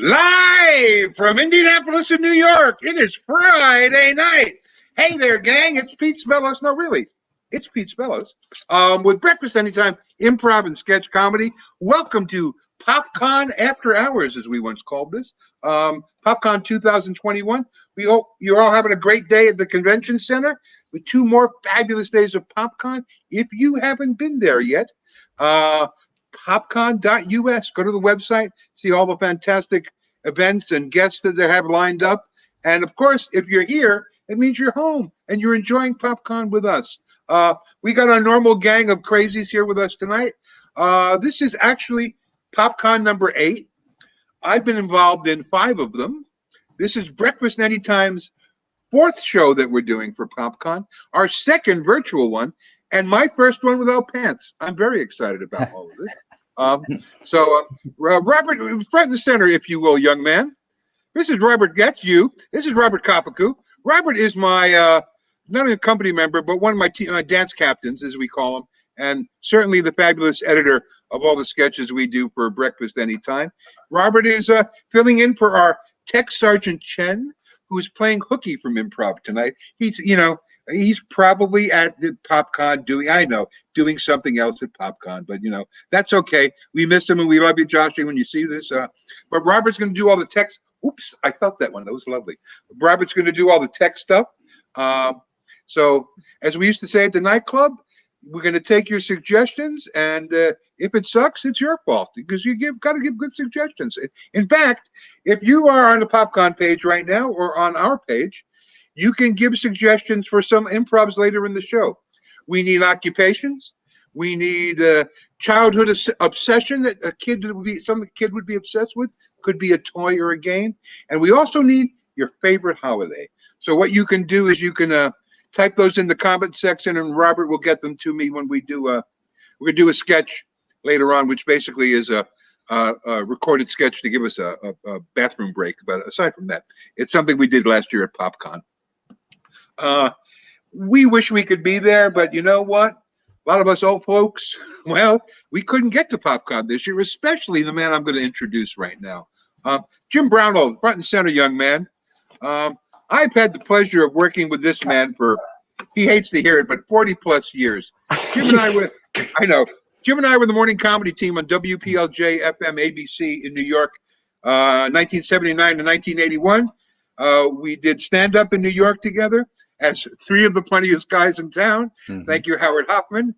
Live from Indianapolis in New York, it is Friday night. Hey there, gang, it's Pete Spellos. No, really, it's Pete Spellos. With Breakfast Anytime, improv and sketch comedy. Welcome to PopCon After Hours, as we once called this. PopCon 2021. We hope you're all having a great day at the convention center with 2 more fabulous days of PopCon. If you haven't been there yet, popcon.us. Go to the website, see all the fantastic events and guests that they have lined up. And of course, if you're here, it means you're home and you're enjoying PopCon with us. We got our normal gang of crazies here with us tonight. This is actually PopCon number 8. I've been involved in 5 of them. This is Breakfast Anytime's 4th show that we're doing for PopCon, our 2nd virtual one, and my first one without pants. I'm very excited about all of this. Robert, front and center, if you will, young man. This is Robert Getz, you. This is Robert Kopaku. Robert is my, not only a company member, but one of my dance captains, as we call him, and certainly the fabulous editor of all the sketches we do for Breakfast Anytime. Robert is filling in for our Tech Sergeant Chen, who's playing hooky from Improv tonight. He's probably at the PopCon doing something else at PopCon, but that's okay. We missed him and we love you, Joshie, when you see this. But Robert's going to do all the tech. Oops, I felt that one. That was lovely. Robert's going to do all the tech stuff. So as we used to say at the nightclub, we're going to take your suggestions, and if it sucks, it's your fault because got to give good suggestions. In fact, if you are on the PopCon page right now or on our page, you can give suggestions for some improvs later in the show. We need occupations. We need childhood obsession that some kid would be obsessed with. Could be a toy or a game. And we also need your favorite holiday. So what you can do is you can type those in the comment section, and Robert will get them to me when we're gonna do a sketch later on, which basically is a recorded sketch to give us a bathroom break. But aside from that, it's something we did last year at PopCon. We wish we could be there, but you know what? A lot of us old folks, well, we couldn't get to PopCon this year, especially the man I'm going to introduce right now. Jim Brownlow, front and center, young man. I've had the pleasure of working with this man for, he hates to hear it, but 40 plus years. Jim and I were the morning comedy team on WPLJ FM ABC in New York, 1979 to 1981. We did stand-up in New York together as 3 of the funniest guys in town. Mm-hmm. Thank you, Howard Hoffman.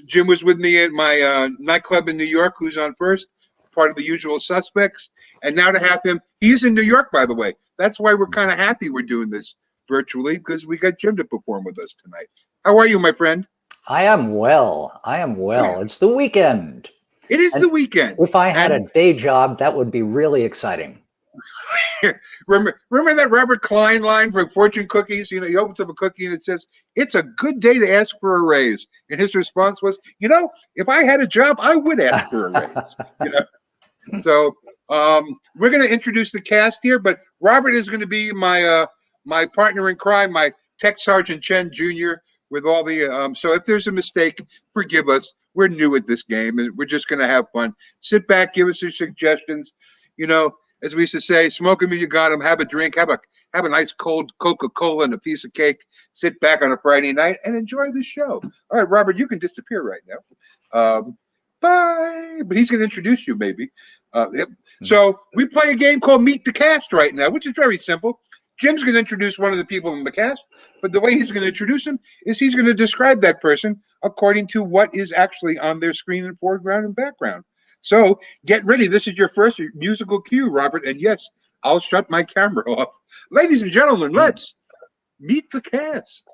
Jim was with me at my nightclub in New York, who's on First, part of the Usual Suspects. And now to have him, he's in New York, by the way. That's why we're kind of happy we're doing this virtually, because we got Jim to perform with us tonight. How are you, my friend? I am well. It's the weekend. It is the weekend. If I had a day job, that would be really exciting. Remember that Robert Klein line from Fortune Cookies? He opens up a cookie and it says, "It's a good day to ask for a raise." And his response was, if I had a job, I would ask for a raise. So we're going to introduce the cast here, but Robert is going to be my partner in crime, my Tech Sergeant Chen Jr. with all the so if there's a mistake, forgive us. We're new at this game and we're just going to have fun. Sit back, give us your suggestions. As we used to say, smoke them if you got them, have a drink, have a nice cold Coca-Cola and a piece of cake, sit back on a Friday night and enjoy the show. All right, Robert, you can disappear right now. Bye. But he's going to introduce you maybe. Yep. So we play a game called Meet the Cast right now, which is very simple. Jim's going to introduce one of the people in the cast, but the way he's going to introduce him is he's going to describe that person according to what is actually on their screen in foreground and background. So get ready. This is your first musical cue, Robert. And yes, I'll shut my camera off. Ladies and gentlemen, let's meet the cast.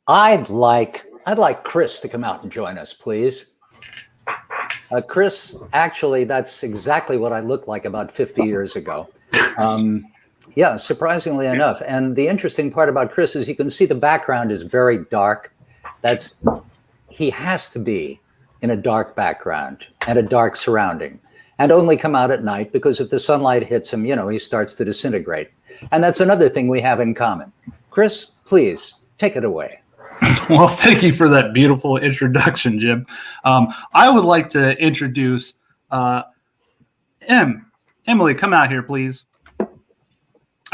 I'd like Chris to come out and join us, please. Chris, actually, that's exactly what I looked like about 50 years ago. Yeah, surprisingly enough. And the interesting part about Chris is you can see the background is very dark. He has to be in a dark background and a dark surrounding and only come out at night because if the sunlight hits him, he starts to disintegrate. And that's another thing we have in common. Chris, please take it away. Well, thank you for that beautiful introduction, Jim. I would like to introduce Emily, come out here, please.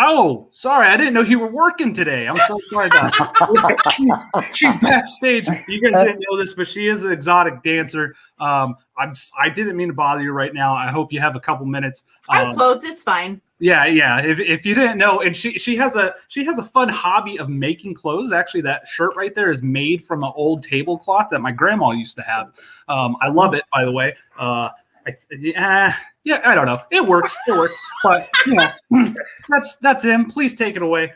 Oh, sorry, I didn't know you were working today. I'm so sorry about that. She's backstage. You guys didn't know this, but she is an exotic dancer. I didn't mean to bother you right now. I hope you have a couple minutes. I'm clothed. It's fine. Yeah. If you didn't know, and she has a fun hobby of making clothes. Actually, that shirt right there is made from an old tablecloth that my grandma used to have. I love it, by the way. I don't know. It works. But that's him. Please take it away.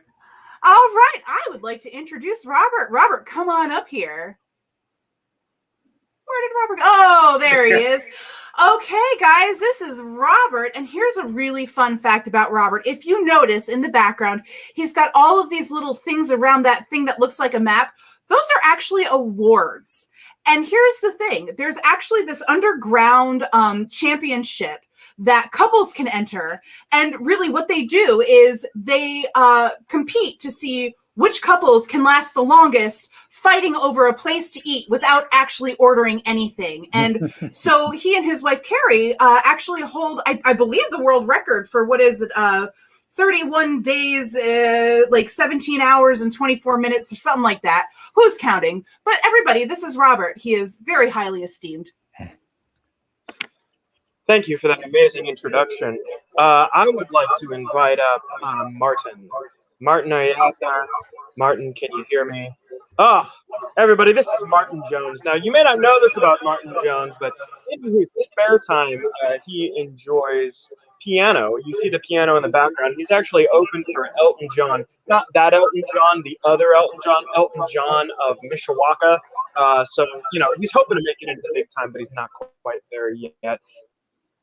All right. I would like to introduce Robert. Robert, come on up here. Where did Robert go? Oh, there he is. Okay, guys, this is Robert, and here's a really fun fact about Robert. If you notice in the background, he's got all of these little things around that thing that looks like a map. Those are actually awards. And here's the thing. There's actually this underground championship that couples can enter. And really what they do is they compete to see which couples can last the longest fighting over a place to eat without actually ordering anything. And so he and his wife, Carrie, actually hold, I believe, the world record for what is it, 31 days, like 17 hours and 24 minutes or something like that. Who's counting? But everybody, this is Robert. He is very highly esteemed. Thank you for that amazing introduction. I would like to invite up Martin. Martin, are you out there? Martin, can you hear me? Oh, everybody, this is Martin Jones. Now, you may not know this about Martin Jones, but in his spare time, he enjoys piano. You see the piano in the background. He's actually opened for Elton John. Not that Elton John, the other Elton John of Mishawaka. So, he's hoping to make it into the big time, but he's not quite there yet.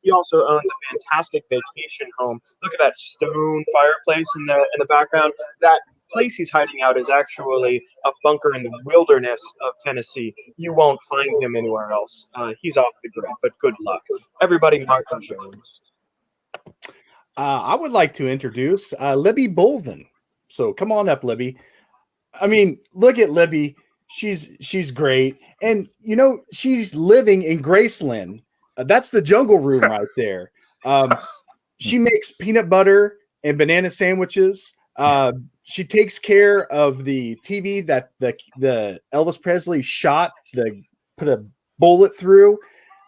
He also owns a fantastic vacation home. Look at that stone fireplace in the background. That place he's hiding out is actually a bunker in the wilderness of Tennessee. You won't find him anywhere else. He's off the grid, but good luck. Everybody, Martin Jones. I would like to introduce Libby Bolden. So come on up, Libby. I mean, look at Libby. She's great. And, she's living in Graceland. That's the jungle room right there. She makes peanut butter and banana sandwiches. She takes care of the TV that the Elvis Presley shot, put a bullet through.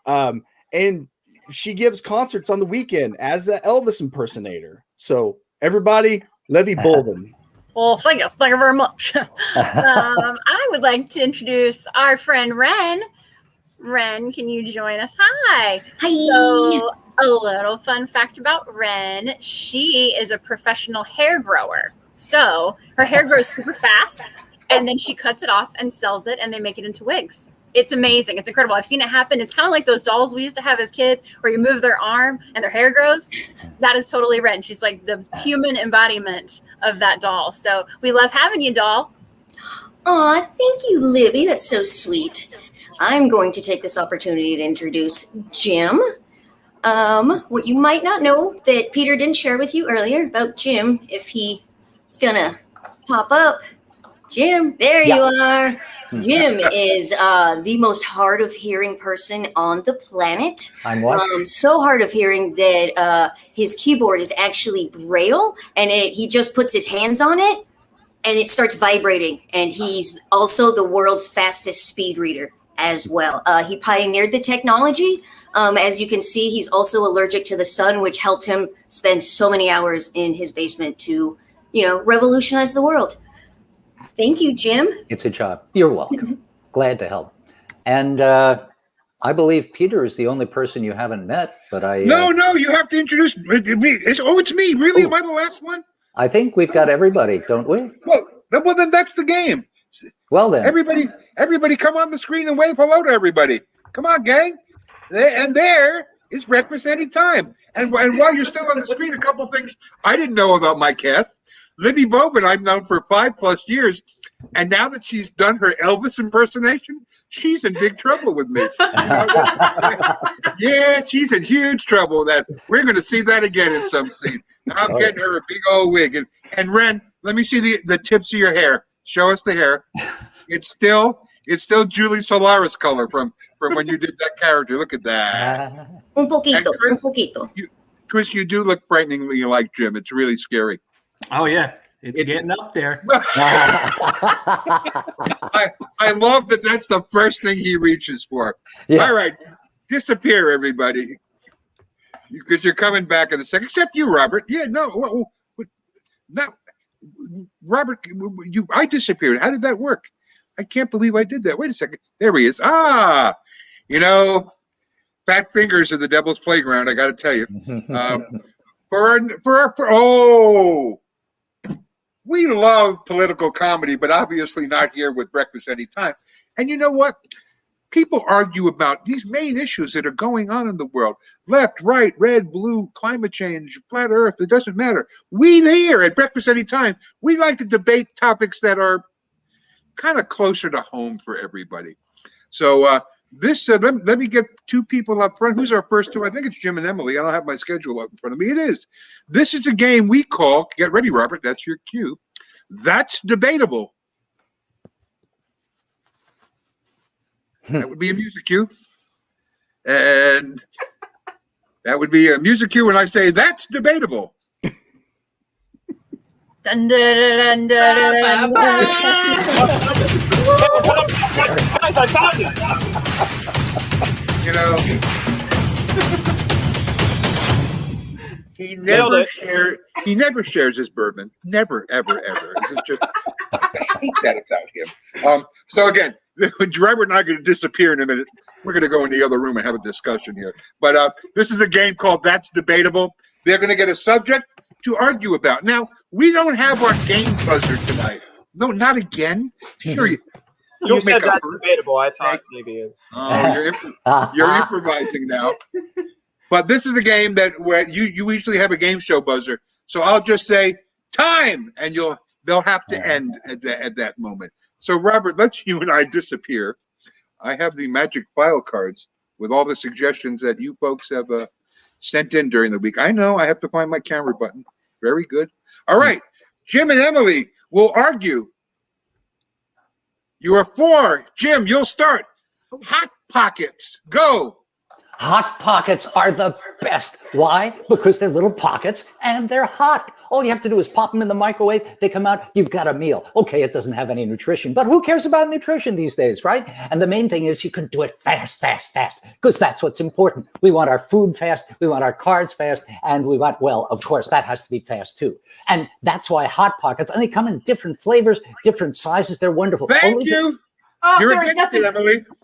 And she gives concerts on the weekend as an Elvis impersonator. So everybody, Levy Bolden. Well, thank you very much. I would like to introduce our friend Ren. Ren, can you join us? Hi. Hi. So, a little fun fact about Ren. She is a professional hair grower. So, her hair grows super fast, and then she cuts it off and sells it, and they make it into wigs. It's amazing. It's incredible. I've seen it happen. It's kind of like those dolls we used to have as kids where you move their arm and their hair grows. That is totally Ren. She's like the human embodiment of that doll. So, we love having you, doll. Aw, thank you, Libby. That's so sweet. I'm going to take this opportunity to introduce Jim. What you might not know that Peter didn't share with you earlier about Jim, if he's gonna pop up. Jim, there you are. Jim is the most hard of hearing person on the planet. I'm what? So hard of hearing that his keyboard is actually Braille, and he just puts his hands on it, and it starts vibrating. And he's also the world's fastest speed reader as well. He pioneered the technology. As you can see, he's also allergic to the sun, which helped him spend so many hours in his basement to, revolutionize the world. Thank you, Jim. It's a job. You're welcome. Glad to help. And I believe Peter is the only person you haven't met, but I... No, you have to introduce me. It's me. Really? Am I the last one? I think we've got everybody, don't we? Well, then that's the game. Well, then. Everybody come on the screen and wave hello to everybody. Come on, gang. And there is Breakfast Anytime. And while you're still on the screen, a couple things I didn't know about my cast. Libby Bowman, I've known for 5+ years. And now that she's done her Elvis impersonation, she's in big trouble with me. Yeah, she's in huge trouble. That we're going to see that again in some scene. I'm getting her a big old wig. And Ren, Let me see the tips of your hair. Show us the hair. It's still Julie Solaris color from when you did that character. Look at that. Un poquito, And Chris, un poquito. Chris, you do look frighteningly like Jim. It's really scary. Oh yeah, it's getting up there. I love that. That's the first thing he reaches for. Yeah. All right, disappear, everybody, because you're coming back in a second. Except you, Robert. Yeah, no, not Robert. I disappeared. How did that work? I can't believe I did that. Wait a second. There he is. Ah, fat fingers are the devil's playground. I got to tell you. We love political comedy, but obviously not here with Breakfast Anytime. And you know what? People argue about these main issues that are going on in the world. Left, right, red, blue, climate change, flat earth, it doesn't matter. We here at Breakfast Anytime, we like to debate topics that are kind of closer to home for everybody. So let me get two people up front. Who's our first two? I think it's Jim and Emily. I don't have my schedule up in front of me. It is. This is a game we call, get ready, Robert, that's your cue. That's debatable. That would be a music cue. And that would be a music cue when I say that's debatable. Dun, dun, dun, dun, dun, dun. Guys, I found it. He never shares his bourbon. Never, ever, ever. It's just, I hate that about him. So again, Robert and I are going to disappear in a minute. We're going to go in the other room and have a discussion here. But this is a game called That's Debatable. They're going to get a subject to argue about. Now, we don't have our game buzzer tonight. No, not again. Sure, you said that's debatable. I thought maybe it's. Oh, you're improvising now. But this is a game where you usually have a game show buzzer. So I'll just say time, and they'll have to end at that moment. So Robert, let's you and I disappear. I have the magic file cards with all the suggestions that you folks have sent in during the week. I know I have to find my camera button. Very good. All right, Jim and Emily will argue. You are 4. Jim, you'll start. Hot Pockets, go. Hot Pockets are the best. Why? Because they're little pockets and they're hot. All you have to do is pop them in the microwave. They come out, you've got a meal. Okay, it doesn't have any nutrition, but who cares about nutrition these days, right? And the main thing is you can do it fast, because that's what's important. We want our food fast, we want our cars fast, and we want, well, of course, that has to be fast too. And that's why Hot Pockets, and they come in different flavors, different sizes. They're wonderful. Thank you. Oh,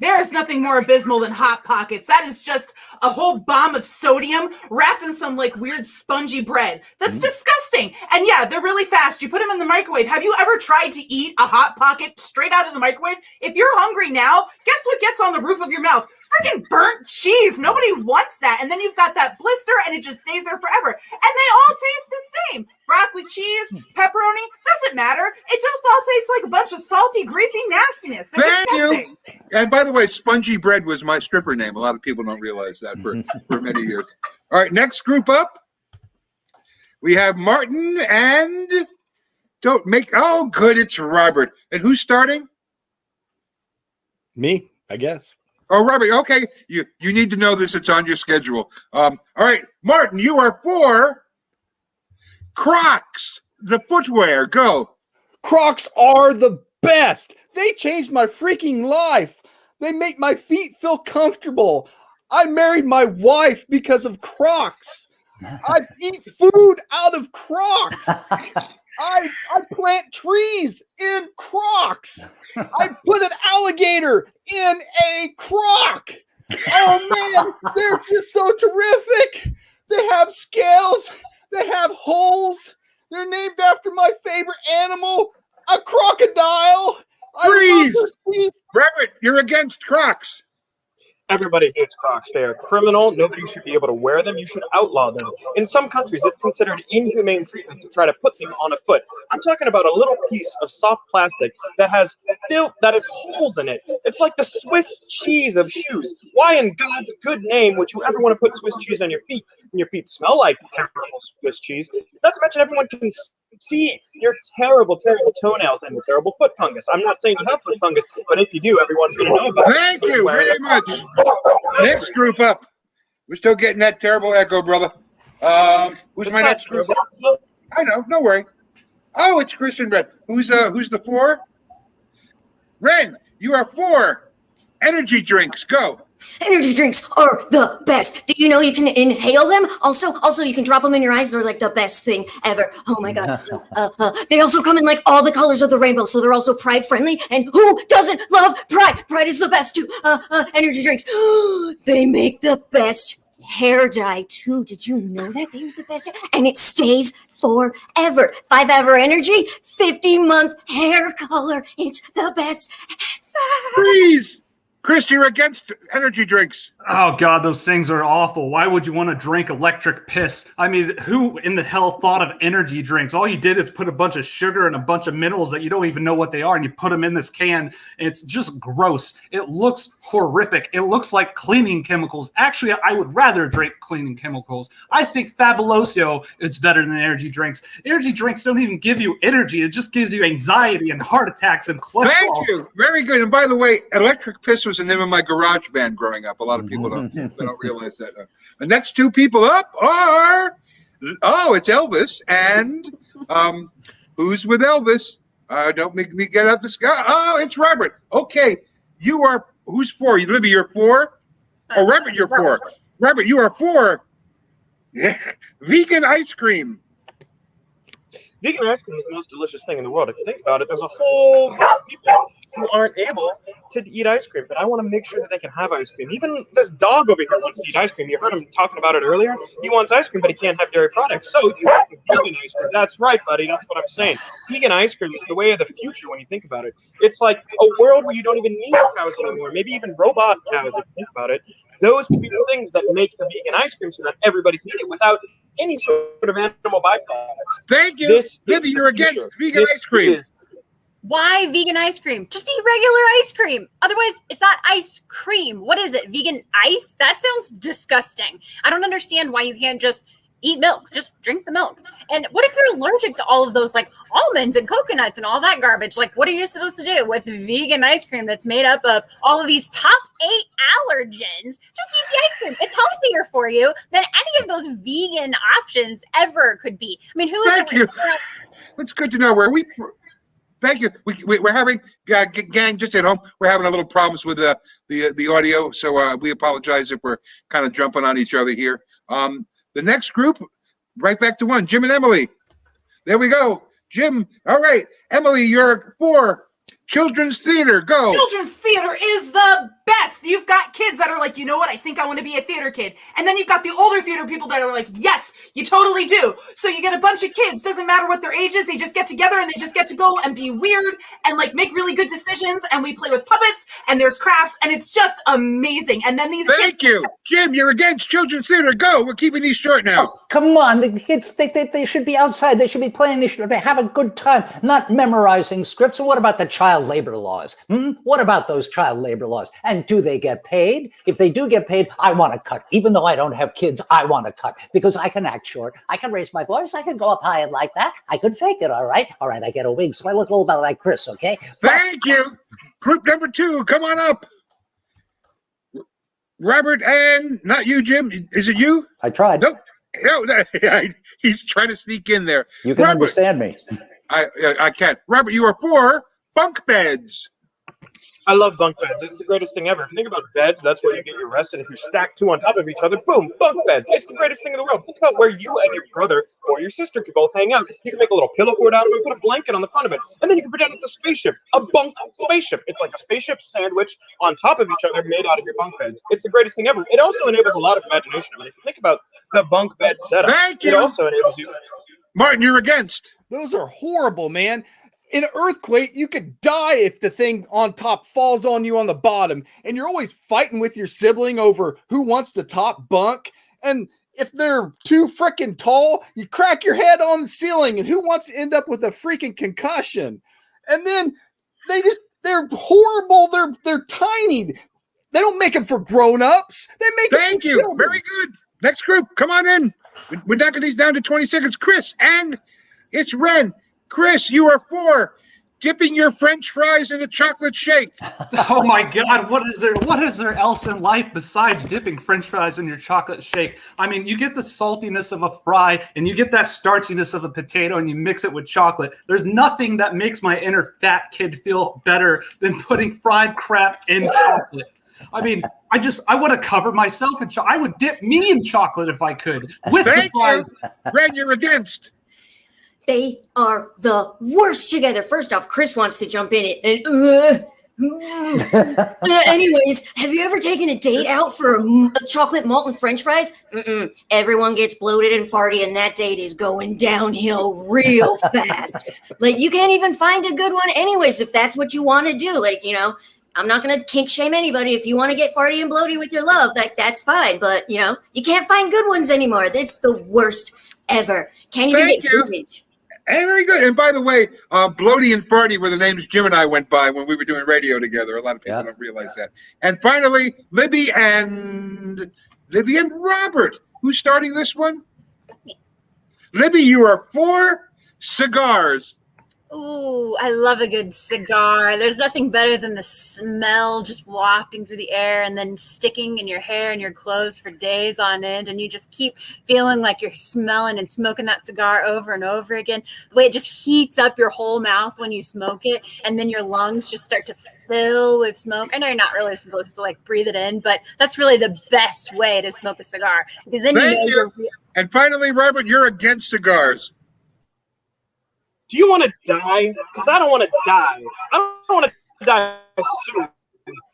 There's nothing more abysmal than Hot Pockets. That is just a whole bomb of sodium wrapped in some like weird spongy bread. That's disgusting. And yeah, they're really fast. You put them in the microwave. Have you ever tried to eat a Hot Pocket straight out of the microwave? If you're hungry now, guess what gets on the roof of your mouth? Freaking burnt cheese. Nobody wants that. And then you've got that blister and it just stays there forever. And they all taste the same. Broccoli, cheese, pepperoni, doesn't matter. It just all tastes like a bunch of salty, greasy nastiness. Thank you. And by the way, Spongy Bread was my stripper name. A lot of people don't realize that for many years. All right, next group up. We have Martin and good, it's Robert. And who's starting? Me, I guess. Oh, Robert, okay. You need to know this. It's on your schedule. All right, Martin, you are 4. Crocs, the footwear, go. Crocs are the best. They changed my freaking life. They make my feet feel comfortable. I married my wife because of Crocs. I eat food out of Crocs. I plant trees in Crocs. I put an alligator in a Croc. Oh man, they're just so terrific. They have scales. They have holes. They're named after my favorite animal, a crocodile. Freeze! Robert, you're against Crocs. Everybody hates Crocs. They are criminal. Nobody should be able to wear them. You should outlaw them. In some countries, it's considered inhumane treatment to try to put them on a foot. I'm talking about a little piece of soft plastic that has holes in it. It's like the Swiss cheese of shoes. Why in God's good name would you ever want to put Swiss cheese on your feet? And your feet smell like terrible Swiss cheese. Not to mention everyone can see your terrible, terrible toenails and the terrible foot fungus. I'm not saying you have foot fungus, but if you do, everyone's going to know about it. Thank you very much. Next group up. We're still getting that terrible echo, brother. Who's my next group? I know, no worry. Oh, it's Chris and Ren. Who's the 4? Ren, you are 4. Energy drinks, go. Energy drinks are the best. Do you know you can inhale them? Also, you can drop them in your eyes. They're like the best thing ever. Oh my god. They also come in like all the colors of the rainbow, so they're also pride friendly. And who doesn't love pride? Pride is the best too. Energy drinks. They make the best hair dye too. Did you know that they make the best? And it stays forever. 5-hour energy, 50-month hair color. It's the best ever. Freeze! Chris, you're against energy drinks. Oh God, those things are awful. Why would you want to drink electric piss? I mean, who in the hell thought of energy drinks? All you did is put a bunch of sugar and a bunch of minerals that you don't even know what they are, and you put them in this can. And it's just gross. It looks horrific. It looks like cleaning chemicals. Actually, I would rather drink cleaning chemicals. I think Fabuloso is better than energy drinks. Energy drinks don't even give you energy. It just gives you anxiety and heart attacks and cholesterol. Thank you. Very good. And by the way, electric piss was the name of my garage band growing up. A lot of people don't realize that. The next 2 people up are, it's Elvis. And who's with Elvis? Don't make me get up the sky. Oh, it's Robert. Okay. You are, who's 4? Libby, you're 4? Oh, Robert, you're 4. Robert, you are 4. Yeah. Vegan ice cream. Vegan ice cream is the most delicious thing in the world. If you think about it, there's a whole lot of people who aren't able to eat ice cream, but I want to make sure that they can have ice cream. Even this dog over here wants to eat ice cream. You heard him talking about it earlier. He wants ice cream, but he can't have dairy products. So you have vegan ice cream. That's right, buddy. That's what I'm saying. Vegan ice cream is the way of the future when you think about it. It's like a world where you don't even need cows anymore, maybe even robot cows if you think about it. Those could be the things that make the vegan ice cream so that everybody can eat it without any sort of animal byproducts. Thank you. Libby, you're against vegan ice cream. Why vegan ice cream? Just eat regular ice cream. Otherwise, it's not ice cream. What is it? Vegan ice? That sounds disgusting. I don't understand why you can't just eat milk. Just drink the milk. And what if you're allergic to all of those like almonds and coconuts and all that garbage? Like, what are you supposed to do with vegan ice cream that's made up of all of these top 8 allergens? Just eat the ice cream. It's healthier for you than any of those vegan options ever could be. I mean, who is Thank you. It's good to know where we. Thank you. We're having gang just at home. We're having a little problems with the audio, so we apologize if we're kind of jumping on each other here. The next group, right back to 1, Jim and Emily. There we go. Jim, all right. Emily, you're 4. Children's theater, go. Children's theater is the best. You've got kids that are like, you know what? I think I want to be a theater kid. And then you've got the older theater people that are like, yes, you totally do. So you get a bunch of kids. Doesn't matter what their age is. They just get together and they just get to go and be weird and like make really good decisions. And we play with puppets and there's crafts and it's just amazing. And then these Thank you. Jim, you're against children's theater. Go. We're keeping these short now. Oh, come on. The kids, they should be outside. They should be playing. They should have a good time, not memorizing scripts. And what about the child labor laws? What about those child labor laws? And do they get paid? If they do get paid, I want to cut. Even though I don't have kids, I want to cut because I can act short. I can raise my voice. I can go up high and like that. I could fake it. All right. All right. I get a wig, so I look a little bit like Chris. Okay. Thank you. Group number 2, come on up. Robert and not you, Jim. Is it you? I tried. Nope. No, he's trying to sneak in there. You can Robert, understand me. I can't. Robert, you are 4 bunk beds. I love bunk beds. It's the greatest thing ever. If you think about beds, that's where you get your rest. And if you stack 2 on top of each other, boom, bunk beds. It's the greatest thing in the world. Think about where you and your brother or your sister could both hang out. You can make a little pillow fort out of it, put a blanket on the front of it, and then you can pretend it's a spaceship, a bunk spaceship. It's like a spaceship sandwich on top of each other made out of your bunk beds. It's the greatest thing ever. It also enables a lot of imagination. I mean, if you think about the bunk bed setup, Thank you. It also enables you. Martin, you're against. Those are horrible, man. In an earthquake, you could die if the thing on top falls on you on the bottom, and you're always fighting with your sibling over who wants the top bunk. And if they're too freaking tall, you crack your head on the ceiling, and who wants to end up with a freaking concussion? And then they're horrible. They're tiny. They don't make them for grown-ups. They make Thank you. Very good. Next group, come on in. We're knocking these down to 20 seconds. Chris and It's Ren. Chris, you are 4. Dipping your French fries in a chocolate shake. Oh my God! What is there else in life besides dipping French fries in your chocolate shake? I mean, you get the saltiness of a fry and you get that starchiness of a potato, and you mix it with chocolate. There's nothing that makes my inner fat kid feel better than putting fried crap in chocolate. I mean, I want to cover myself in chocolate. I would dip me in chocolate if I could. With Thank the fries. you. Ren, you're against. They are the worst together. First off, Chris wants to jump in it. Anyways, have you ever taken a date out for a chocolate malt and French fries? Everyone gets bloated and farty, and that date is going downhill real fast. Like, you can't even find a good one anyways if that's what you want to do. Like, you know, I'm not going to kink shame anybody. If you want to get farty and bloaty with your love, like, that's fine. But, you know, you can't find good ones anymore. It's the worst ever. Can't even Thank get you. vintage. Hey, very good. And by the way, Bloaty and Farty were the names Jim and I went by when we were doing radio together. A lot of people don't realize that. And finally, Libby and Robert. Who's starting this one? Libby, you are 4 cigars. Ooh, I love a good cigar. There's nothing better than the smell just wafting through the air and then sticking in your hair and your clothes for days on end. And you just keep feeling like you're smelling and smoking that cigar over and over again. The way it just heats up your whole mouth when you smoke it. And then your lungs just start to fill with smoke. I know you're not really supposed to like breathe it in, but that's really the best way to smoke a cigar. Because then Thank you know you. And finally, Robert, you're against cigars. Do you want to die? Because I don't want to die. I don't want to die soon.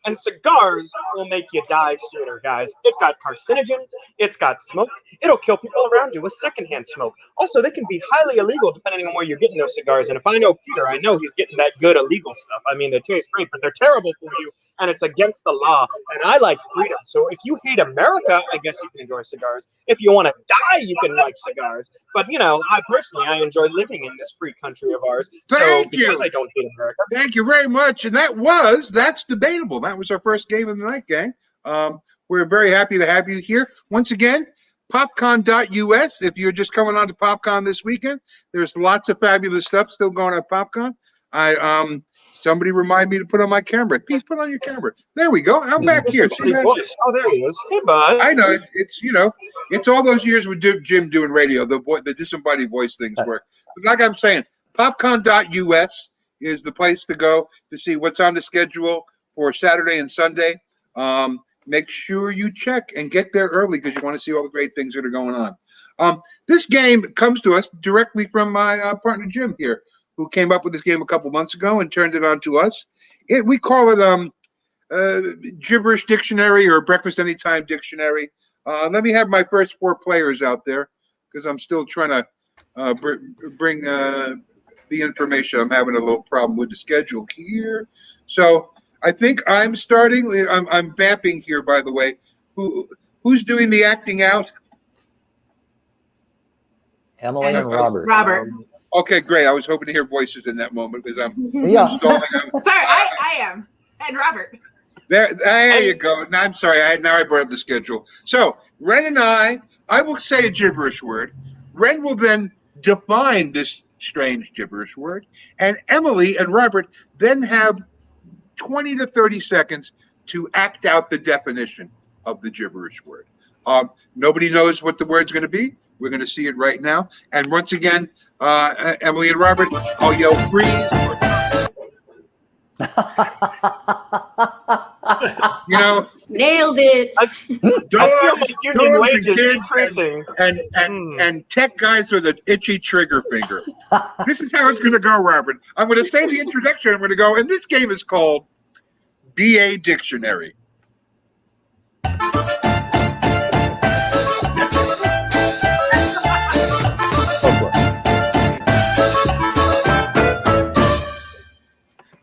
And cigars will make you die sooner, guys. It's got carcinogens. It's got smoke. It'll kill people around you with secondhand smoke. Also, they can be highly illegal depending on where you're getting those cigars. And if I know Peter, I know he's getting that good illegal stuff. I mean, they taste great, but they're terrible for you, and it's against the law. And I like freedom. So if you hate America, I guess you can enjoy cigars. If you want to die, you can like cigars. But, you know, I personally enjoy living in this free country of ours. Thank because you. I don't hate America. Thank you very much. And that's debatable. That was our first game of the night, gang. We're very happy to have you here. Once again, popcon.us. If you're just coming on to PopCon this weekend, there's lots of fabulous stuff still going at PopCon. Somebody remind me to put on my camera. Please put on your camera. There we go. I'm back here. See that? Voice. Oh, there he is. Hey, bud. I know it's you know, it's all those years with Jim doing radio. The disembodied voice things work. But like I'm saying, popcon.us is the place to go to see what's on the schedule for Saturday and Sunday. Make sure you check and get there early because you want to see all the great things that are going on. This game comes to us directly from my partner Jim here, who came up with this game a couple months ago and turned it on to us. We call it Gibberish Dictionary or Breakfast Anytime Dictionary. Let me have my first 4 players out there because I'm still trying to bring the information. I'm having a little problem with the schedule here. So I think I'm starting. I'm vamping here, by the way. Who's doing the acting out? Emily and Robert. Robert. Okay, great. I was hoping to hear voices in that moment because I'm stalling. Sorry, I am. And Robert. There you go. No, I'm sorry. Now I brought up the schedule. So Ren and I will say a gibberish word. Ren will then define this strange gibberish word, and Emily and Robert then have 20 to 30 seconds to act out the definition of the gibberish word. Nobody knows what the word's going to be. We're going to see it right now. And once again, Emily and Robert, I'll yell freeze. You know, nailed it. Dogs and kids and tech guys with an itchy trigger finger. This is how it's going to go, Robert. I'm going to say the introduction. I'm going to go, and this game is called BA Dictionary.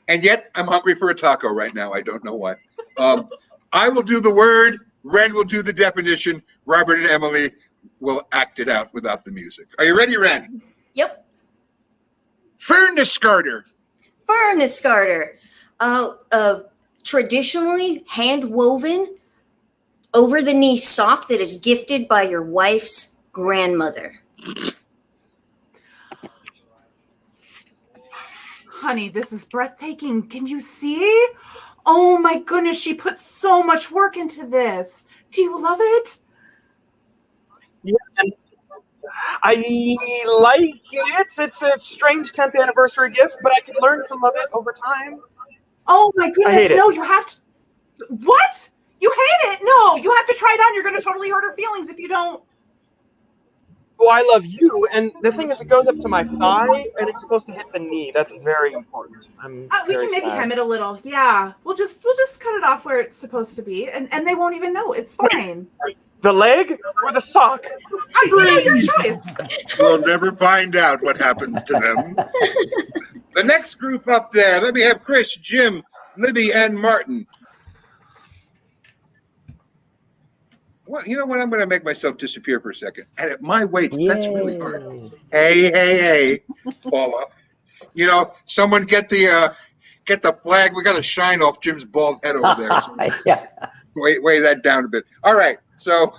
And yet, I'm hungry for a taco right now. I don't know why. I will do the word. Ren will do the definition. Robert and Emily will act it out without the music. Are you ready, Ren? Yep. Furnace starter. Furnace starter. Traditionally hand-woven over-the-knee sock that is gifted by your wife's grandmother. honey, this is breathtaking. Can you see? Oh my goodness, she put so much work into this. Do you love it? Yeah, and I like it. It's a strange 10th anniversary gift, but I can learn to love it over time. Oh my goodness, hate it. no, you have to. What? You hate it? No, you have to try it on. You're going to totally hurt her feelings if you don't. Oh, I love you. And the thing is, it goes up to my thigh, and it's supposed to hit the knee. That's very important. We very can maybe sad. hem it a little. Yeah, we'll just cut it off where it's supposed to be, and they won't even know. It's fine. The leg or the sock? Your choice. We'll never find out what happens to them. The next group up there, let me have Chris, Jim, Libby, and Martin. Well, you know what? I'm going to make myself disappear for a second. And at my weight, that's really hard. Hey, Paula. You know, someone get the flag. We got to shine off Jim's bald head over there. So Yeah. weigh that down a bit. All right. So,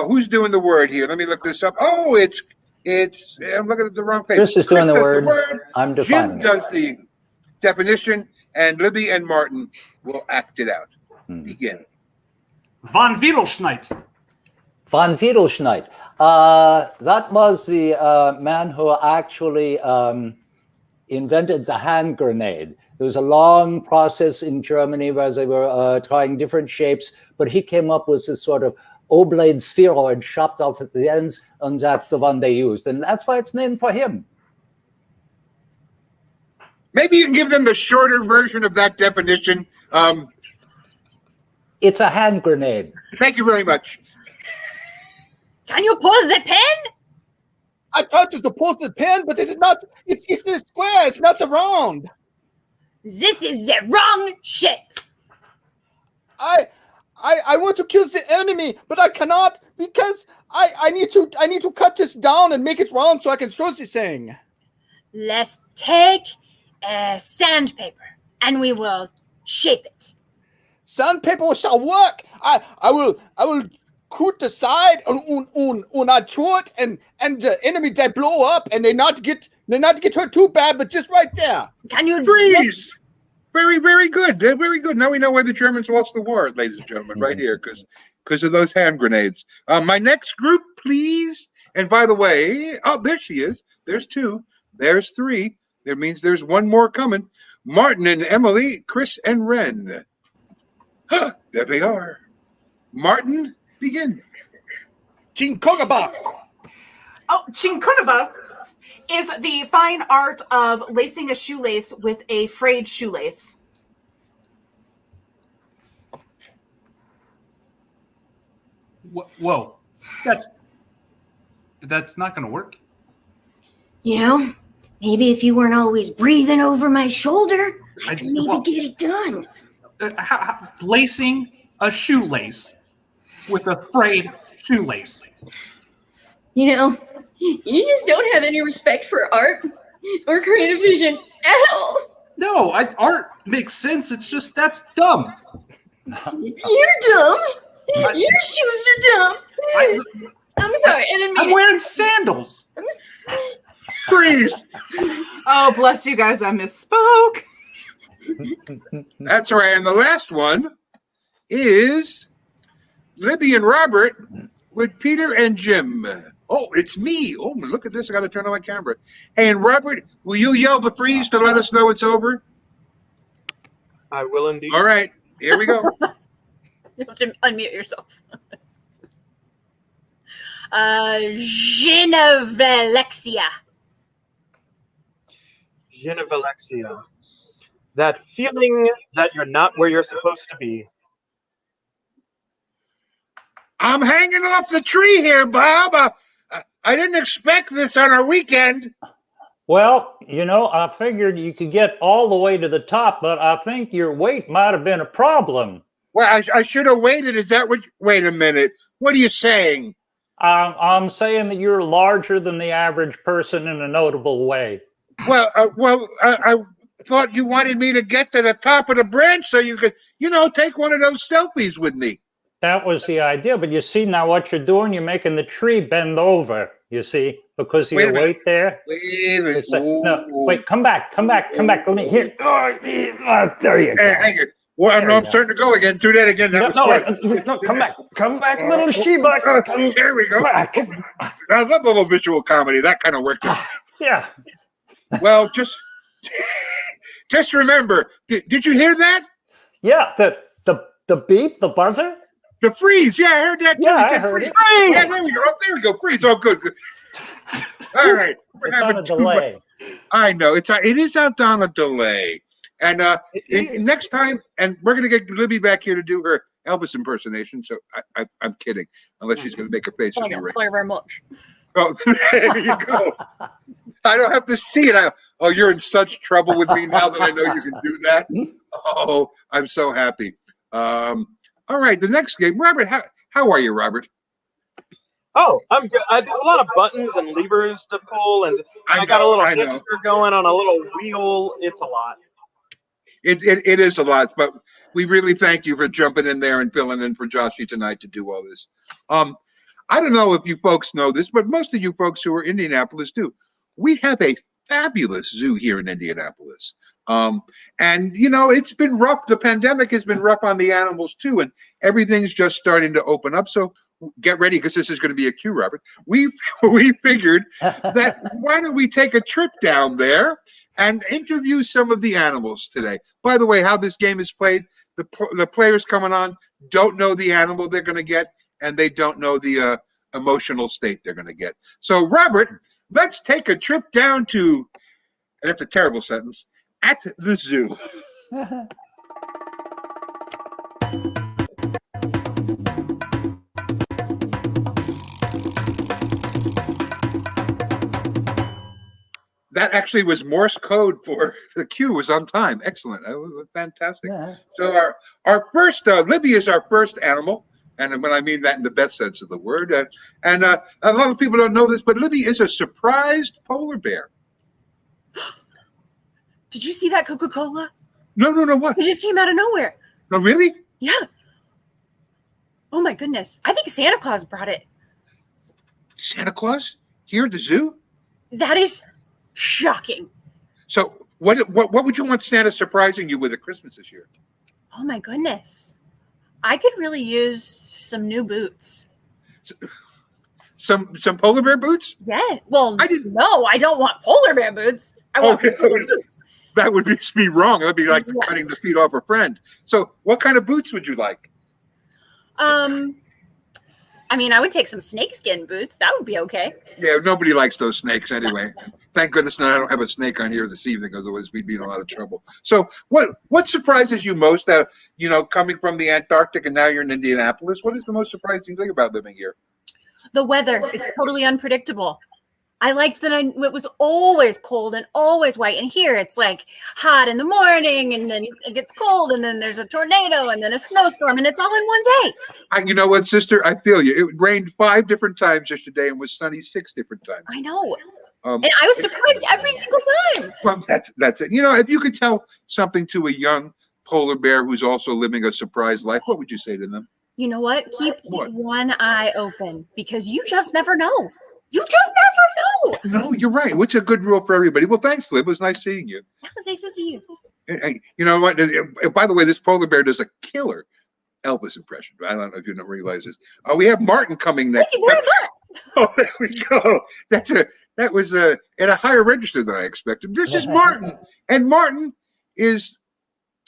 who's doing the word here? Let me look this up. Oh, it's. I'm looking at the wrong page. Chris is doing the does word. I'm defining Jim it. does the definition, and Libby and Martin will act it out. Begin. Von Wiedelschneit. Von Wiedelschneit. That was the man who actually invented the hand grenade. There was a long process in Germany where they were trying different shapes, but he came up with this sort of oblate spheroid chopped off at the ends, and that's the one they used. And that's why it's named for him. Maybe you can give them the shorter version of that definition. It's a hand grenade. Thank you very much. Can you pause the pen? I thought it was the posted pen, but it is not. It's a square. It's not a round. This is the wrong shape. I want to kill the enemy, but I cannot because I need to cut this down and make it round so I can throw this thing. Let's take a sandpaper and we will shape it. Sandpaper shall work. I will cut the side and I throw it and the enemy they blow up and they not get hurt too bad, but just right there. Can you Freeze! Very, very good. Very good. Now we know why the Germans lost the war, ladies and gentlemen, right here, because of those hand grenades. My next group, please. And by the way, oh, there she is. There's two. There's three. That means there's one more coming. Martin and Emily, Chris and Ren. Huh, there they are. Martin, begin. Chinkogaba. Oh, Chinkunaba is the fine art of lacing a shoelace with a frayed shoelace. Whoa, that's not going to work. You know, maybe if you weren't always breathing over my shoulder, I could maybe get it done. Lacing a shoelace with a frayed shoelace. You know, you just don't have any respect for art or creative vision at all. No, art makes sense. It's just that's dumb. You're dumb. Your shoes are dumb. I'm sorry, I didn't mean I'm wearing sandals. Freeze! Oh, bless you guys, I misspoke. That's right. And the last one is Libby and Robert with Peter and Jim. Oh, it's me. Oh, look at this. I got to turn on my camera. Hey, and Robert, will you yell the freeze to let us know it's over? I will indeed. All right. Here we go. You have to unmute yourself. Genevalexia. Genevalexia. That feeling that you're not where you're supposed to be. I'm hanging off the tree here, Bob. I didn't expect this on our weekend. Well, I figured you could get all the way to the top, but I think your weight might have been a problem. Well, I should have waited. Is that what? Wait a minute. What are you saying? I'm saying that you're larger than the average person in a notable way. Well, I thought you wanted me to get to the top of the branch so you could, take one of those selfies with me. That was the idea, but you see now what you're doing, you're making the tree bend over, you see. because of Wait a your minute. weight there. Wait a minute. No, wait, come back. Let me hear. There you Hey, go. hang it. Well, There I'm you starting to go again. Do that again. That No, was no, fun. wait, no, come back, little Sheba. Come There we go. back. I love a little visual comedy. That kind of worked out. Yeah. Well, just remember. Did you hear that? Yeah, the beep, the buzzer. The freeze. Yeah, I heard that too. Yeah, He I said heard freeze. it. Yeah, there we go. Oh, there we go. Freeze. Oh, good. All right. We're It's on having a too much. delay. I know it is out on a delay, and next time, and we're gonna get Libby back here to do her Elvis impersonation. So I'm kidding, unless she's gonna make a face at Thank me you right. very much. Oh, there you go. I don't have to see it. You're in such trouble with me now that I know you can do that. Oh, I'm so happy. All right, the next game, Robert. How are you, Robert? Oh, I'm good. There's a lot of buttons and levers to pull, and I got a little hipster going on a little wheel. It's a lot. It is a lot, but we really thank you for jumping in there and filling in for Joshy tonight to do all this. I don't know if you folks know this, but most of you folks who are in Indianapolis do. We have a fabulous zoo here in Indianapolis. And it's been rough. The pandemic has been rough on the animals too, and everything's just starting to open up. So get ready, because this is going to be a cue, Robert. We figured that why don't we take a trip down there and interview some of the animals today. By the way, how this game is played, the players coming on don't know the animal they're going to get, and they don't know the emotional state they're going to get. So, Robert, let's take a trip down to, and that's a terrible sentence, at the zoo. That actually was Morse code for the cue was on time. Excellent. That was fantastic. Yeah. So our first, Libby is our first animal. And when I mean that in the best sense of the word. And a lot of people don't know this, but Libby is a surprised polar bear. Did you see that Coca-Cola? No, what? It just came out of nowhere. No, really? Yeah. Oh my goodness. I think Santa Claus brought it. Santa Claus? Here at the zoo? That is shocking. So what would you want Santa surprising you with at Christmas this year? Oh my goodness. I could really use some new boots. Some polar bear boots? Yeah. Well, I don't want polar bear boots. I want polar boots. That would be wrong. That'd be like cutting the feet off a friend. So what kind of boots would you like? I mean, I would take some snakeskin boots. That would be okay. Yeah, nobody likes those snakes anyway. Thank goodness I don't have a snake on here this evening, otherwise we'd be in a lot of trouble. So what surprises you most coming from the Antarctic and now you're in Indianapolis? What is the most surprising thing about living here? The weather. It's totally unpredictable. I liked that it was always cold and always white. And here it's like hot in the morning and then it gets cold and then there's a tornado and then a snowstorm and it's all in one day. You know what, sister? I feel you. It rained 5 different times yesterday and was sunny 6 different times. I know. And I was surprised every single time. Well, that's it. If you could tell something to a young polar bear who's also living a surprise life, what would you say to them? You know what? Keep one eye open because you just never know. You just never know. No, you're right. What's a good rule for everybody? Well, thanks, Lib. It was nice seeing you. It was nice to see you. And you know what? By the way, this polar bear does a killer Elvis impression. I don't know if you don't realize this. We have Martin coming next. Thank you very much. Oh, there we go. That was at a higher register than I expected. This is Martin, and Martin is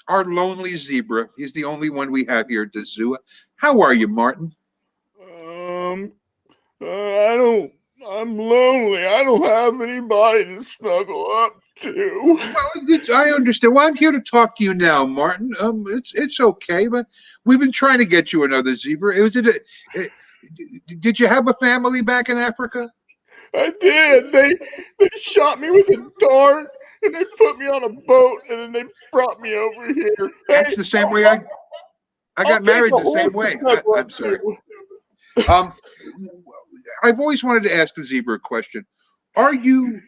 our lonely zebra. He's the only one we have here at the zoo. How are you, Martin? I'm lonely. I don't have anybody to snuggle up to. Well, I understand. Well, I'm here to talk to you now, Martin. It's okay, but we've been trying to get you another zebra. Did you have a family back in Africa? I did. They shot me with a dart, and they put me on a boat, and then they brought me over here. That's the same way I got married the same way. I'm sorry. I've always wanted to ask the zebra a question. Are you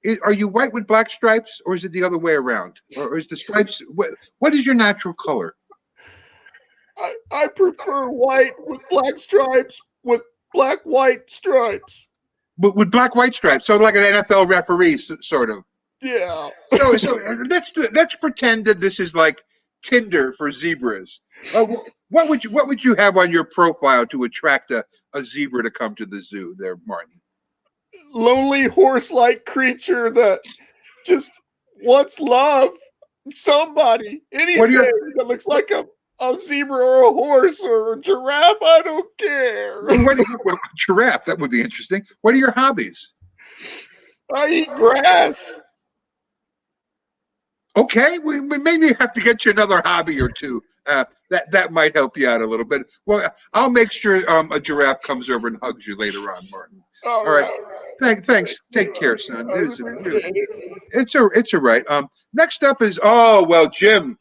white with black stripes, or is it the other way around? Or is the stripes, what is your natural color? I prefer white with black stripes with black-white stripes. with black white stripes, so like an NFL referee, sort of. Yeah. So let's pretend that this is like Tinder for zebras. What would you have on your profile to attract a zebra to come to the zoo there, Martin? Lonely horse-like creature that just wants love. Somebody, anything that looks like a zebra or a horse or a giraffe, I don't care. Well, giraffe, that would be interesting. What are your hobbies? I eat grass. Okay, we maybe have to get you another hobby or two. That might help you out a little bit. Well, I'll make sure a giraffe comes over and hugs you later on, Martin. All right. Thanks. Take care, son. It's all right. Next up is Jim.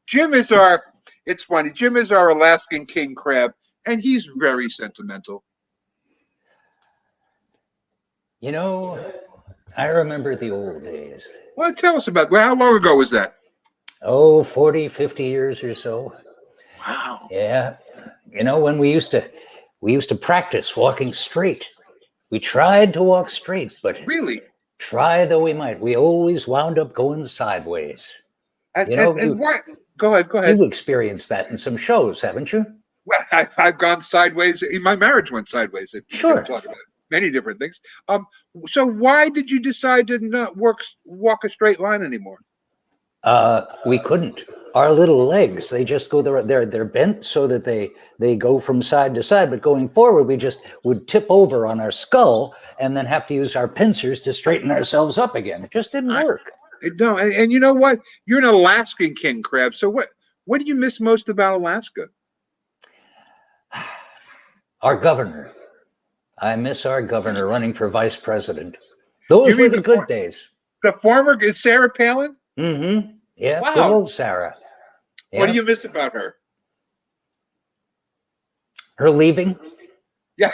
Jim is our. It's funny. Jim is our Alaskan king crab, and he's very sentimental. You know, I remember the old days. Well, tell us about. Well, how long ago was that? Oh, 40, 50 years or so. Wow. Yeah. You know, when we used to practice walking straight. We tried to walk straight, but really, try though we might, we always wound up going sideways. And what? Go ahead. You've experienced that in some shows, haven't you? Well, I've gone sideways. My marriage went sideways. Sure. Talk about many different things. So why did you decide to not walk a straight line anymore? We couldn't. Our little legs, they just go they're bent so that they go from side to side, but going forward we just would tip over on our skull and then have to use our pincers to straighten ourselves up again. It just didn't work. No, and you know what? You're an Alaskan king crab. So what do you miss most about Alaska? Our governor. I miss our governor running for vice president. Those were the good days. The former is Sarah Palin? Mm-hmm. Yeah, wow. Good old Sarah. Yeah. What do you miss about her? Her leaving? Yeah.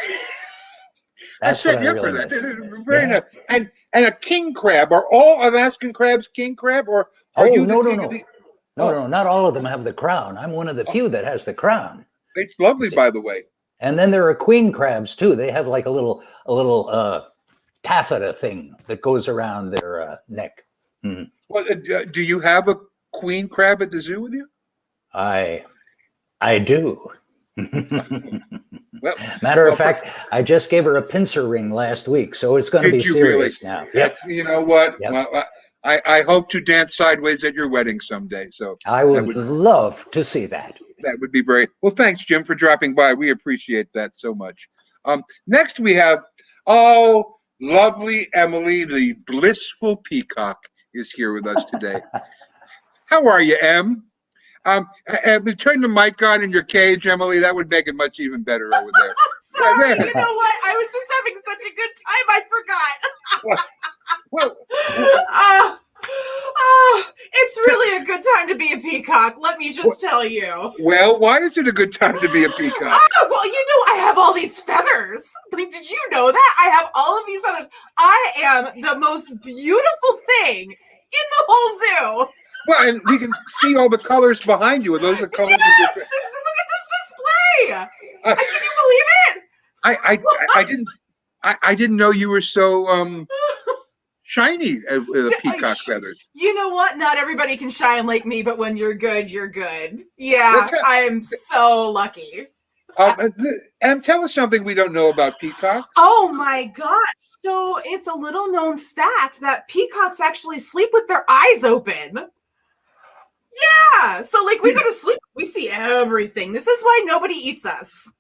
That's I set you up for that. Very nice. And a king crab. Are all Alaskan crabs king crab, or are you no, the no, king of the... No, not all of them have the crown. I'm one of the few that has the crown. It's lovely, by the way. And then there are queen crabs too. They have like a little taffeta thing that goes around their neck. Mm-hmm. Well, do you have a queen crab at the zoo with you? I do. Well, Matter of fact, I just gave her a pincer ring last week, so it's going to be serious now. Yep. You know what? Yep. Well, I hope to dance sideways at your wedding someday. So I would love to see that. That would be great. Well, thanks, Jim, for dropping by. We appreciate that so much. Next, we have lovely Emily, the blissful peacock, is here with us today. How are you, Em? Turn the mic on in your cage, Emily. That would make it much even better over there. Sorry, you know what? I was just having such a good time, I forgot. It's really a good time to be a peacock. Let me just tell you. Well, why is it a good time to be a peacock? Well, you know, I have all these feathers. I mean, did you know that? I have all of these feathers. I am the most beautiful thing in the whole zoo. Well, and we can see all the colors behind you. Are those the colors? Yes! Look at this display. Can you believe it? I didn't know you were so shiny with peacock feathers. You know what? Not everybody can shine like me, but when you're good, you're good. Yeah, I am so lucky. Tell us something we don't know about peacocks. Oh my gosh. So it's a little known fact that peacocks actually sleep with their eyes open. Yeah. So like we go to sleep, we see everything. This is why nobody eats us.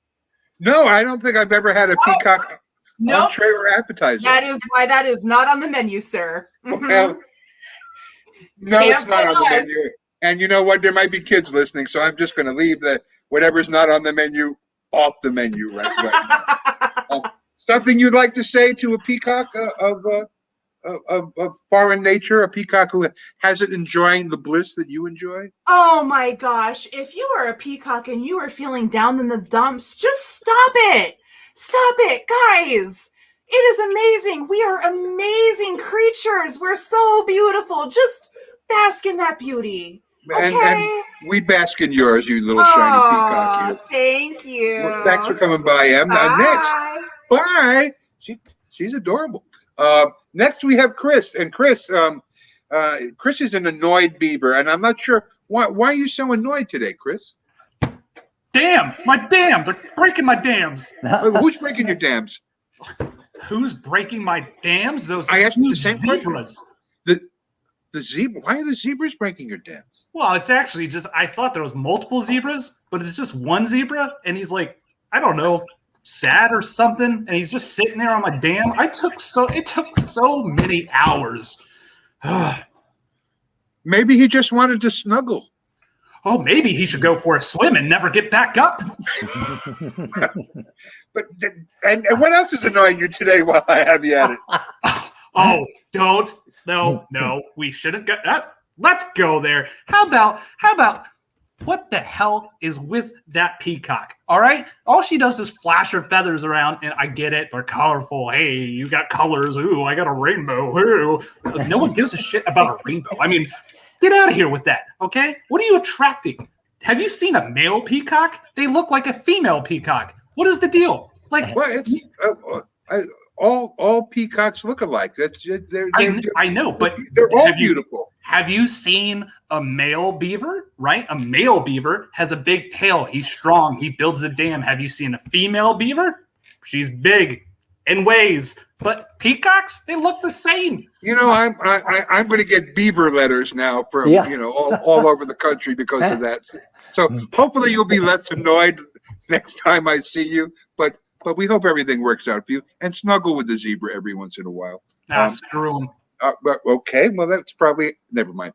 No, I don't think I've ever had a peacock entree or appetizer. That is why that is not on the menu, sir. Mm-hmm. Well, no, it's not on the menu. And you know what? There might be kids listening, so I'm just going to leave whatever's not on the menu off the menu right now. Something you'd like to say to a peacock of foreign nature, a peacock who hasn't enjoying the bliss that you enjoy? Oh my gosh. If you are a peacock and you are feeling down in the dumps, just stop it. Stop it, guys. It is amazing. We are amazing creatures. We're so beautiful. Just bask in that beauty. Okay? And we bask in yours, you little shiny peacock. Thank you. Well, thanks for coming by, Em. Bye. Next. Bye. She's adorable. Next we have Chris, and Chris is an annoyed beaver, and I'm not sure why are you so annoyed today, Chris? Damn, my dams! They're breaking my dams. Who's breaking your dams? Who's breaking my dams? Those I asked you the huge same zebras. question. The zebra. Why are the zebras breaking your dams? Well, it's actually just I thought there was multiple zebras, but it's just one zebra, and he's like, I don't know, sad or something, and he's just sitting there on my dam. It took so many hours. Maybe he just wanted to snuggle. Oh, maybe he should go for a swim and never get back up. But and what else is annoying you today while I have you at it? Oh, don't. No, we shouldn't go. Let's go there. How about what the hell is with that peacock? All right? All she does is flash her feathers around, and I get it. They're colorful. Hey, you got colors. Ooh, I got a rainbow. Ooh. No one gives a shit about a rainbow. I mean, get out of here with that, okay? What are you attracting? Have you seen a male peacock? They look like a female peacock. What is the deal? Like, well, all peacocks look alike. I know, but they're all beautiful. Have you seen a male beaver? Right, a male beaver has a big tail. He's strong. He builds a dam. Have you seen a female beaver? She's big and weighs. But peacocks, they look the same. You know, I'm going to get beaver letters now from all over the country because of that. So hopefully you'll be less annoyed next time I see you. But we hope everything works out for you. And snuggle with the zebra every once in a while. Screw him. Okay, well that's probably never mind.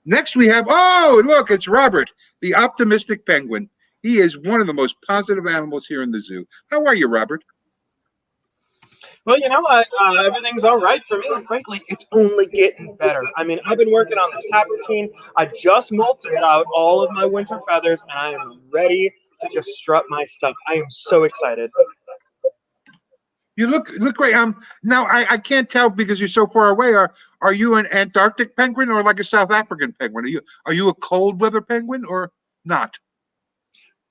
Next we have look, it's Robert, the optimistic penguin. He is one of the most positive animals here in the zoo. How are you, Robert? Well, you know what? Everything's all right for me, and frankly, it's only getting better. I mean, I've been working on this cap routine. I just molted out all of my winter feathers, and I am ready to just strut my stuff. I am so excited. You look great. Now I can't tell because you're so far away. Are you an Antarctic penguin or like a South African penguin? Are you a cold weather penguin or not?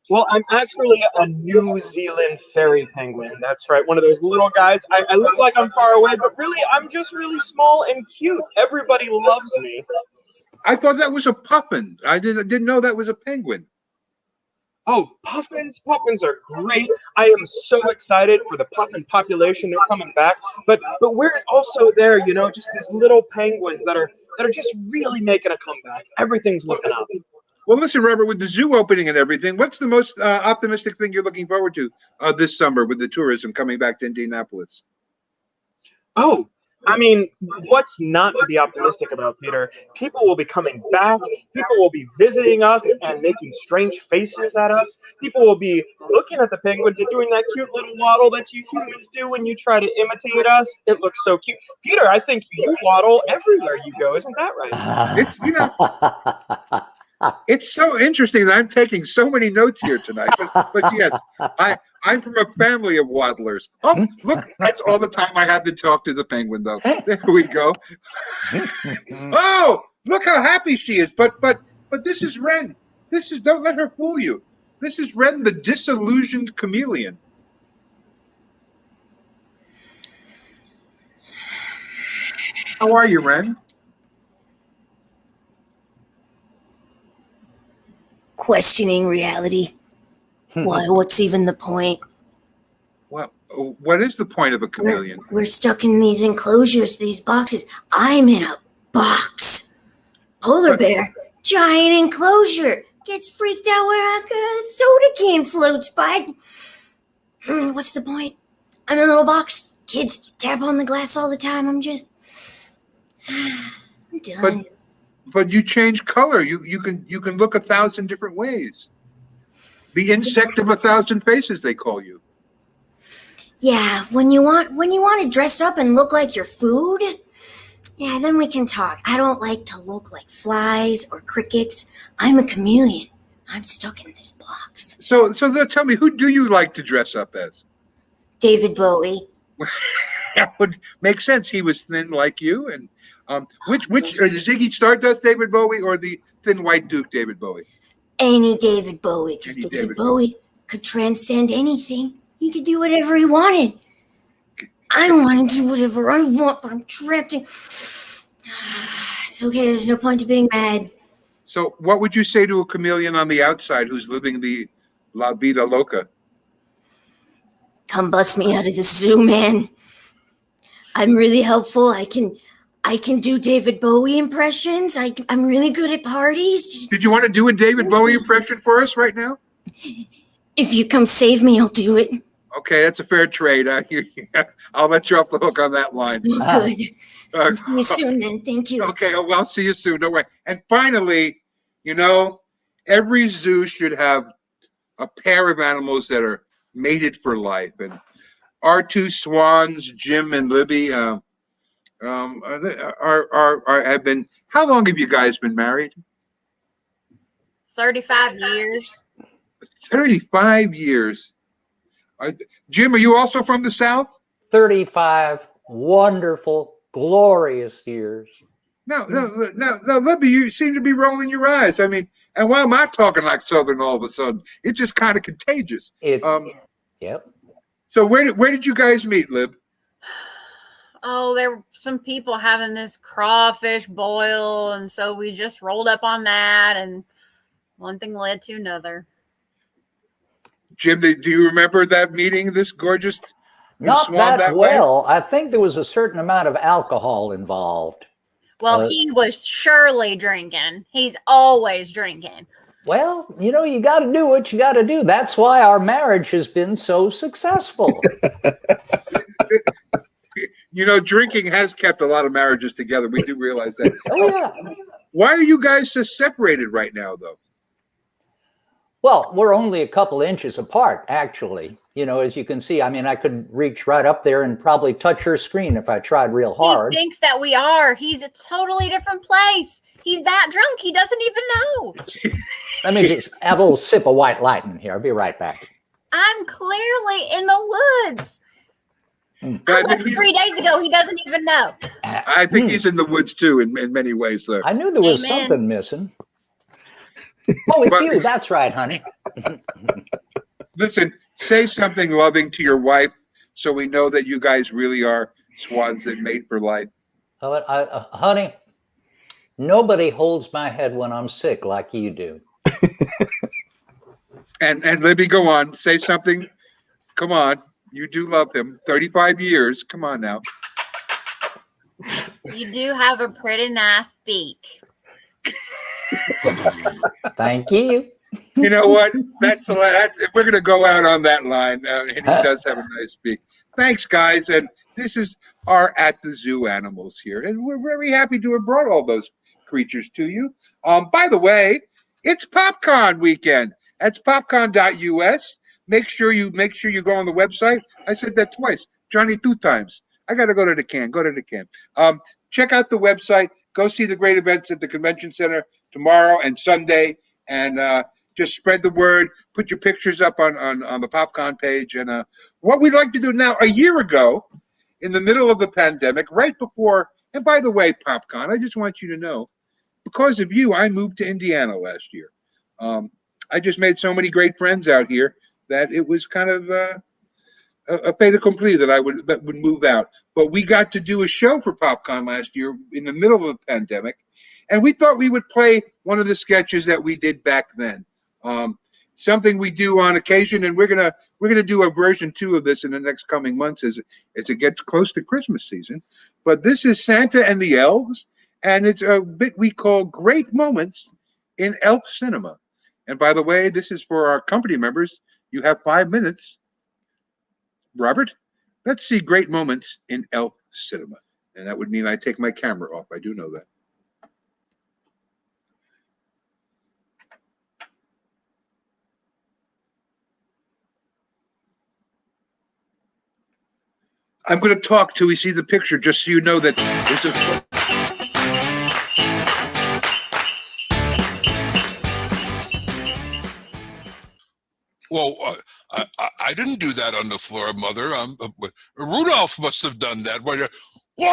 Well, I'm actually a New Zealand fairy penguin. That's right, one of those little guys. I look like I'm far away, but really, I'm just really small and cute. Everybody loves me. I thought that was a puffin. I didn't know that was a penguin. Oh, puffins! Puffins are great. I am so excited for the puffin population. They're coming back. But we're also there, you know, just these little penguins that are just really making a comeback. Everything's looking up. Well, listen, Robert, with the zoo opening and everything, what's the most optimistic thing you're looking forward to this summer with the tourism coming back to Indianapolis? Oh, I mean, what's not to be optimistic about, Peter? People will be coming back. People will be visiting us and making strange faces at us. People will be looking at the penguins and doing that cute little waddle that you humans do when you try to imitate us. It looks so cute. Peter, I think you waddle everywhere you go. Isn't that right? It's, you know... It's so interesting that I'm taking so many notes here tonight. But yes, I'm from a family of waddlers. Oh, look, that's all the time I have to talk to the penguin, though. There we go. Oh, look how happy she is. But this is Wren. Don't let her fool you. This is Wren, the disillusioned chameleon. How are you, Wren? Questioning reality. Why? What's even the point? Well, what is the point of a chameleon? We're stuck in these enclosures, these boxes. I'm in a box. Polar bear, giant enclosure. Gets freaked out where a soda can floats by. What's the point? I'm in a little box. Kids tap on the glass all the time. I'm done. But you change color. You can look 1,000 different ways. The insect of 1,000 faces, they call you. Yeah, when you want to dress up and look like your food, yeah, then we can talk. I don't like to look like flies or crickets. I'm a chameleon. I'm stuck in this box. So tell me, who do you like to dress up as? David Bowie. That would make sense. He was thin like you, and which Ziggy Stardust David Bowie or the Thin White Duke David Bowie? Any David Bowie, because David Bowie could transcend anything. He could do whatever he wanted. I want to do whatever I want, but I'm trapped in. It's okay. There's no point to being mad. So what would you say to a chameleon on the outside who's living the La Vida Loca? Come bust me out of the zoo, man. I'm really helpful. I can do David Bowie impressions. I'm really good at parties. Did you want to do a David Bowie impression for us right now? If you come save me, I'll do it. Okay, that's a fair trade. I'll let you off the hook on that line. Oh, good. I'll see you soon then. Thank you. Okay, well, I'll see you soon. Don't worry. And finally, every zoo should have a pair of animals that are mated for life. And our two swans, Jim and Libby, have been. How long have you guys been married? 35 years. 35 years. Jim, are you also from the South? 35 wonderful, glorious years. No, Libby, you seem to be rolling your eyes. I mean, and why am I talking like Southern all of a sudden? It's just kind of contagious. Yep. So where did you guys meet, Lib? Oh, there were some people having this crawfish boil, and so we just rolled up on that, and one thing led to another. Jim, do you remember that meeting? This gorgeous Not swan that way? well. I think there was a certain amount of alcohol involved. Well, he was surely drinking. He's always drinking. Well, you got to do what you got to do. That's why our marriage has been so successful. Drinking has kept a lot of marriages together. We do realize that. Oh, yeah. Why are you guys so separated right now, though? Well, we're only a couple inches apart, actually. As you can see, I mean, I could reach right up there and probably touch her screen if I tried real hard. He thinks that we are. He's a totally different place. He's that drunk. He doesn't even know. Let me just have a little sip of White Lightning here. I'll be right back. I'm clearly in the woods. I I left 3 days ago. He doesn't even know. I think he's in the woods, too, in many ways, though. I knew there was Amen. something missing. Oh, it's you. That's right, honey. Listen, say something loving to your wife so we know that you guys really are swans that mate for life. Honey, nobody holds my head when I'm sick like you do. And Libby, go on. Say something. Come on. You do love him. 35 years. Come on now. You do have a pretty nice beak. Thank you. You know what? We're going to go out on that line. And he does have a nice beak. Thanks, guys. And this is our At the Zoo animals here. And we're very happy to have brought all those creatures to you. By the way, it's PopCon weekend. That's popcon.us. Make sure you go on the website. I said that twice. Johnny, 2 times. I got to go to the can. Go to the can. Check out the website. Go see the great events at the convention center tomorrow and Sunday. And just spread the word. Put your pictures up on the PopCon page. And what we'd like to do now, a year ago, in the middle of the pandemic, right before, and by the way, PopCon, I just want you to know, because of you, I moved to Indiana last year. I just made so many great friends out here that it was kind of a fait accompli that would move out. But we got to do a show for PopCon last year in the middle of the pandemic, and we thought we would play one of the sketches that we did back then. Something we do on occasion, and we're gonna do a version 2 of this in the next coming months as it gets close to Christmas season. But this is Santa and the Elves, and it's a bit we call Great Moments in Elf Cinema. And by the way, this is for our company members. You have 5 minutes. Robert, let's see Great Moments in Elf Cinema. And that would mean I take my camera off. I do know that. I'm going to talk till we see the picture, just so you know that there's a... Well, I didn't do that on the floor, Mother. Rudolph must have done that. Merry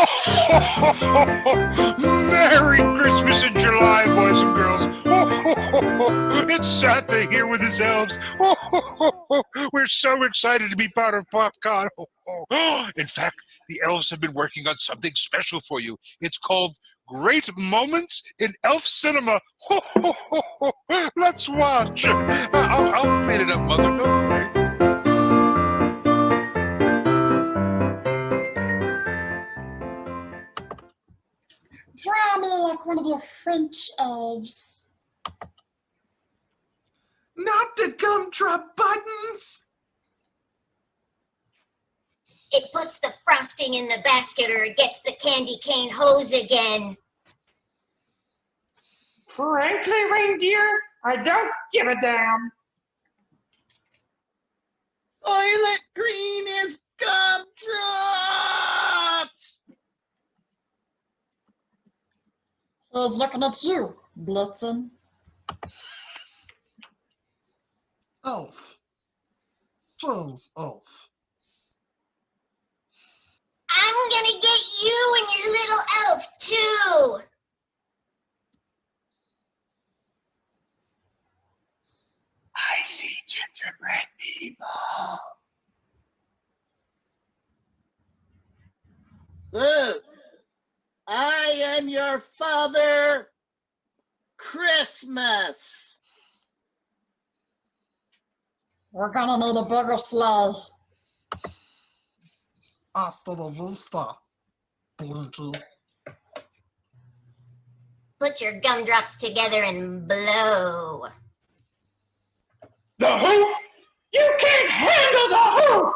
Christmas in July, boys and girls. It's Santa here with his elves. We're so excited to be part of PopCon. In fact, the elves have been working on something special for you. It's called Great Moments in Elf Cinema. Let's watch. I'll clean it up, Mother. Don't worry. Draw me like one of your French elves. Not the gumdrop buttons. It puts the frosting in the basket or it gets the candy cane hose again. Frankly, reindeer, I don't give a damn. Violet green is gumdrops. Who's looking at you, Blitzen? Elf. James Elf. I'm gonna get you and your little elf, too. I see gingerbread people. Look, I am your father, Christmas. We're gonna need a bigger sleigh. Hasta la vista, Blinky. Put your gumdrops together and blow. The hoof? You can't handle the hoof!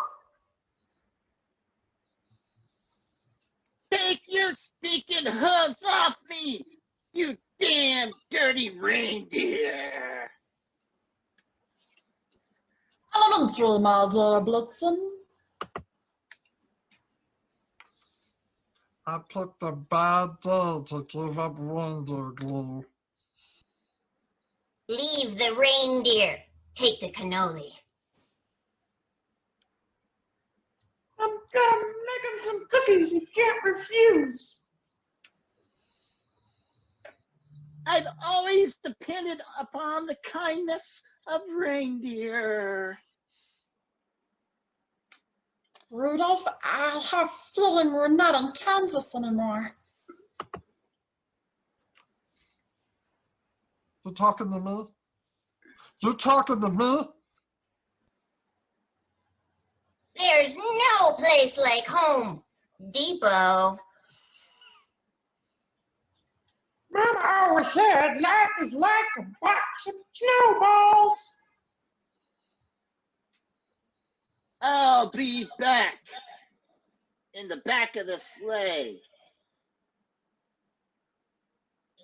Take your stinking hoofs off me, you damn dirty reindeer! Elementary, my dear Blitzen. I picked a bad day to give up reindeer glue. Leave the reindeer. Take the cannoli. I'm gonna make him some cookies he can't refuse. I've always depended upon the kindness of reindeer. Rudolph, I have a feeling we're not in Kansas anymore. You talking to me? You talking to me? There's no place like home. Depot. Mama always said life is like a box of snowballs. I'll be back in the back of the sleigh.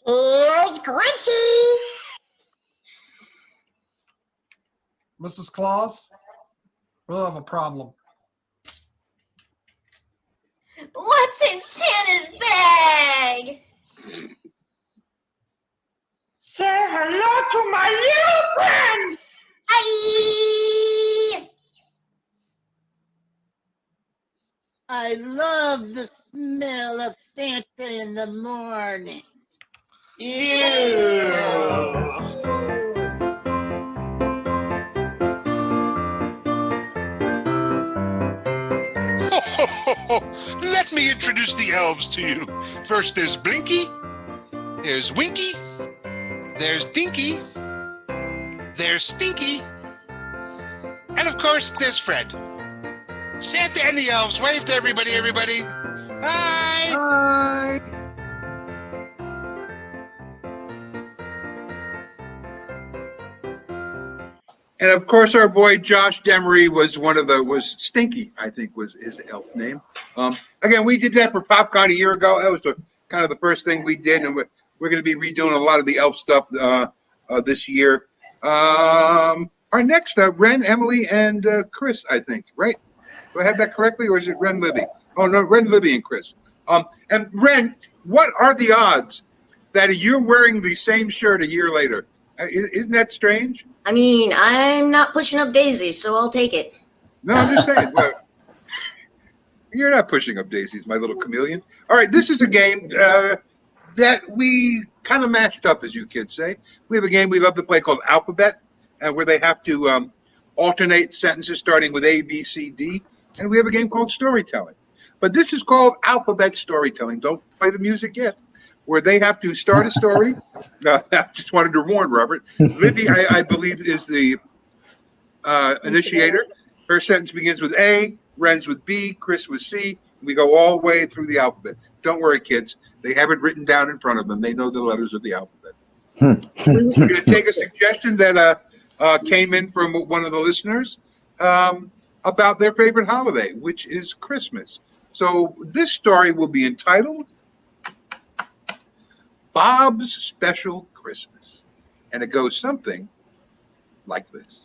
Here's Grinchy! Mrs. Claus, we'll have a problem. What's in Santa's bag? Say hello to my little friend! Hi! I love the smell of Santa in the morning. Let me introduce the elves to you. First, there's Blinky, there's Winky, there's Dinky, there's Stinky, and of course, there's Fred. Santa and the elves, wave to everybody. Hi! Hi! And of course, our boy Josh Demery was Stinky, I think was his elf name. Again, we did that for PopCon a year ago. That was kind of the first thing we did, and we're going to be redoing a lot of the elf stuff this year. Our next, Ren, Emily, and Chris, I think, right? Do I have that correctly, or is it Ren, Libby? Oh no, Ren, Libby, and Chris. And Ren, what are the odds that you're wearing the same shirt a year later? Isn't that strange? I mean, I'm not pushing up daisies, so I'll take it. No, I'm just saying. You're not pushing up daisies, my little chameleon. All right, this is a game that we kind of matched up, as you kids say. We have a game we love to play called Alphabet, where they have to alternate sentences starting with A, B, C, D. And we have a game called Storytelling. But this is called Alphabet Storytelling. Don't play the music yet. Where they have to start a story. I just wanted to warn Robert. Libby, I believe, is the initiator. Her sentence begins with A, Ren's with B, Chris with C. We go all the way through the alphabet. Don't worry, kids. They have it written down in front of them. They know the letters of the alphabet. We're going to take a suggestion that came in from one of the listeners about their favorite holiday, which is Christmas. So this story will be entitled Bob's Special Christmas. And it goes something like this.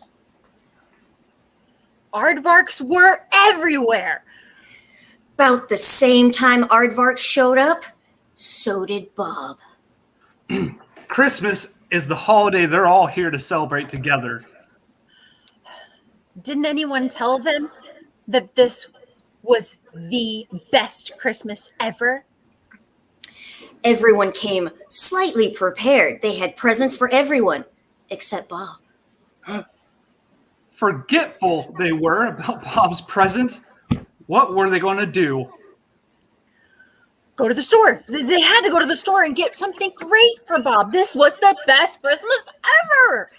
Aardvarks were everywhere. About the same time Aardvarks showed up, so did Bob. Christmas is the holiday they're all here to celebrate together. Didn't anyone tell them that this was the best Christmas ever? Everyone came slightly prepared. They had presents for everyone, except Bob. Forgetful they were about Bob's present. What were they going to do? Go to the store. They had to go to the store and get something great for Bob. This was the best Christmas ever.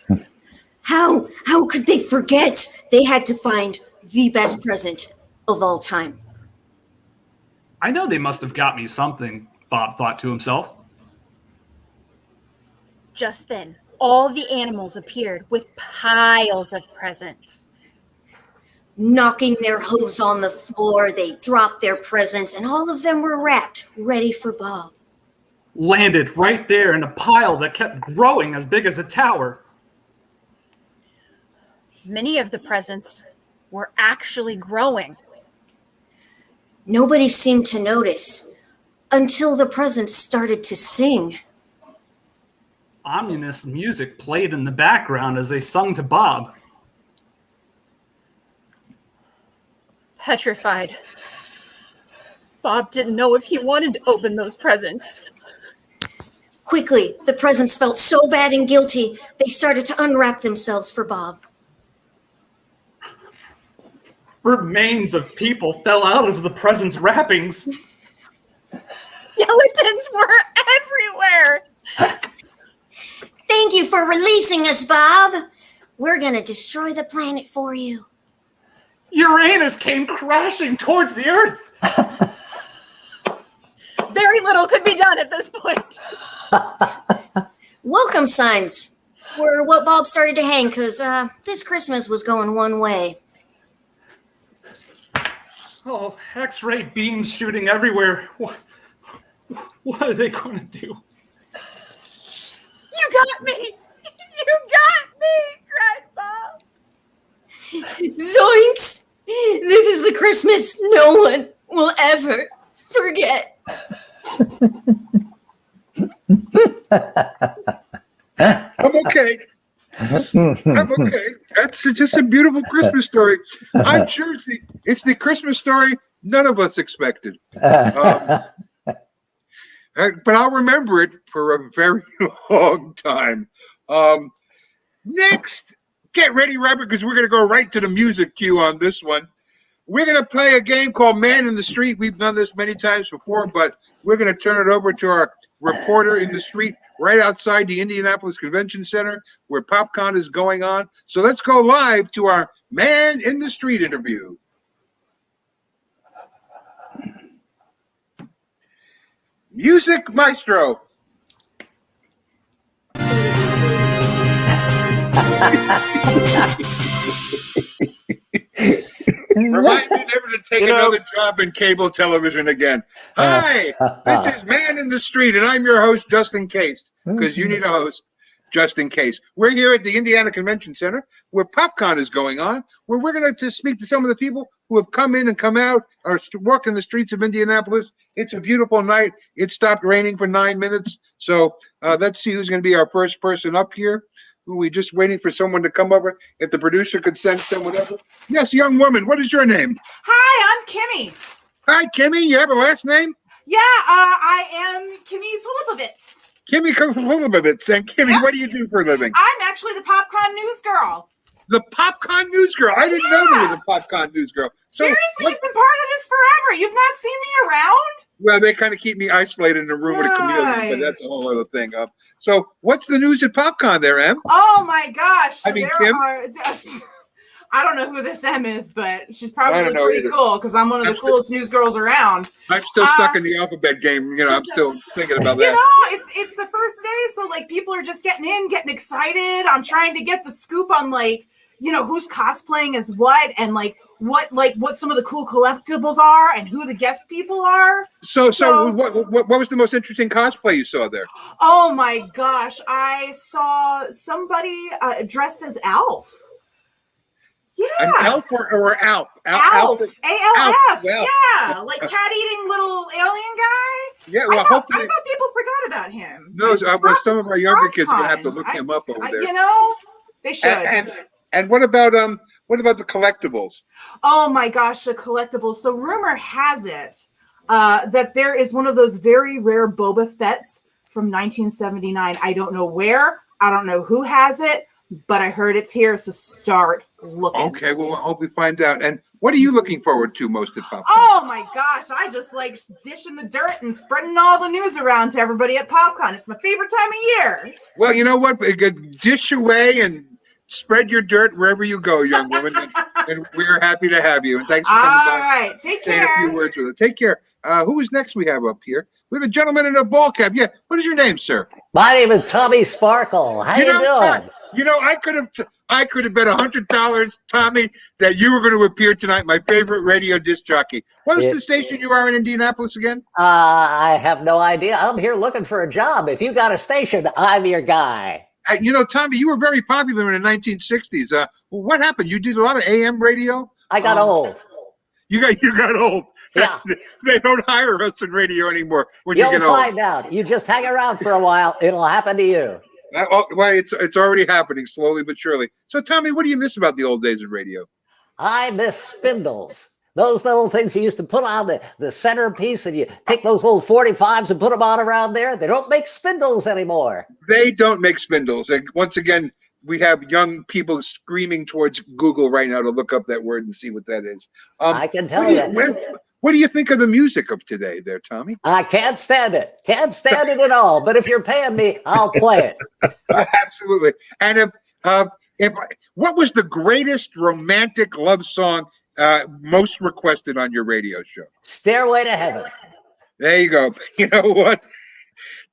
How could they forget? They had to find the best present of all time. I know they must have got me something, Bob thought to himself. Just then, all the animals appeared with piles of presents. Knocking their hooves on the floor, they dropped their presents, and all of them were wrapped, ready for Bob. Landed right there in a pile that kept growing as big as a tower. Many of the presents were actually growing. Nobody seemed to notice until the presents started to sing. Ominous music played in the background as they sung to Bob. Petrified. Bob didn't know if he wanted to open those presents. Quickly, the presents felt so bad and guilty, they started to unwrap themselves for Bob. Remains of people fell out of the presents' wrappings. Skeletons were everywhere. Thank you for releasing us, Bob. We're going to destroy the planet for you. Uranus came crashing towards the Earth. Very little could be done at this point. Welcome signs were what Bob started to hang because this Christmas was going one way. Oh, X-ray beams shooting everywhere. What are they going to do? You got me! You got me! Cried Bob. Zoinks! This is the Christmas no one will ever forget. I'm okay. I'm okay. That's just a beautiful Christmas story. I'm sure it's the Christmas story none of us expected. But I'll remember it for a very long time. Next, get ready, Robert, because we're going to go right to the music cue on this one. We're going to play a game called Man in the Street. We've done this many times before, but we're going to turn it over to our reporter in the street right outside the Indianapolis Convention Center where PopCon is going on. So let's go live to our Man in the Street interview. Music Maestro. Remind me never to take another job in cable television again. Hi, this is Man in the Street, and I'm your host, just in case, because you need a host, just in case. We're here at the Indiana Convention Center, where PopCon is going on, where we're going to speak to some of the people who have come in and come out, or walking the streets of Indianapolis. It's a beautiful night. It stopped raining for 9 minutes, so let's see who's going to be our first person up here. We're just waiting for someone to come over. If the producer could send someone over. Yes, young woman, what is your name? Hi, I'm Kimmy. Hi, Kimmy. You have a last name? Yeah, I am Kimmy Filipovitz. Kimmy Kovalovitz. And Kimmy, Yeah. what do you do for a living? I'm actually the PopCon news girl. The PopCon News Girl. I didn't know there was a PopCon News Girl. So, Seriously, you've been part of this forever. You've not seen me around? well, they kind of keep me isolated in a room with a chameleon, but Right. that's a whole other thing. So, what's the news at PopCon there, Em? Oh my gosh. So I mean, there Kim? are I don't know who this M is, but she's I probably don't know pretty either. cool because I'm one of the coolest news girls around. I'm still stuck in the alphabet game. You know, I'm still thinking about You that. know, it's the first day, so like people are just getting in, getting excited. I'm trying to get the scoop on like, you know, who's cosplaying as what and like what some of the cool collectibles are and who the guest people are. So what was the most interesting cosplay you saw there? Oh my gosh, I saw somebody dressed as Alf. Yeah. An elf or Alf? Alf. A-L-F. Well. Yeah. Like cat-eating little alien guy. Yeah, well, I thought hopefully. people forgot about him. No, well, some of our younger kids are going to have to look him up over there. You know, they should. And what about the collectibles? Oh my gosh, the collectibles. So rumor has it that there is one of those very rare Boba Fett's from 1979. I don't know where. I don't know who has it, but I heard it's here. So start looking. Okay, well, I hope we find out. And what are you looking forward to most at PopCon? Oh my gosh, I just like dishing the dirt and spreading all the news around to everybody at PopCon. It's my favorite time of year. Well, you know what? Dish away and spread your dirt wherever you go, young woman. and we're happy to have you. And thanks for coming by. All right, take Saying care. a few words with us. Take care. Who is next we have up here? We have a gentleman in a ball cap. Yeah. What is your name, sir? My name is Tommy Sparkle. How you doing? You know, I could have bet $100, Tommy, that you were going to appear tonight. My favorite radio disc jockey. What was the station you are in Indianapolis again? I have no idea. I'm here looking for a job. If you got a station, I'm your guy. You know, Tommy, you were very popular in the 1960s. What happened? You did a lot of AM radio. I got old. You got old. Yeah. They don't hire us in radio anymore when You'll you get old. find out. You just hang around for a while. It'll happen to you. Well, it's already happening slowly but surely. So, Tommy, what do you miss about the old days of radio? I miss spindles. Those little things you used to put on the centerpiece, and you take those little 45s and put them on around there. They don't make spindles anymore. They don't make spindles. And once again, we have young people screaming towards Google right now to look up that word and see what that is. I can tell you. What do you think of the music of today there, Tommy? I can't stand it. Can't stand it at all. But if you're paying me, I'll play it. Absolutely. And what was the greatest romantic love song most requested on your radio show? Stairway to Heaven. There you go. You know what?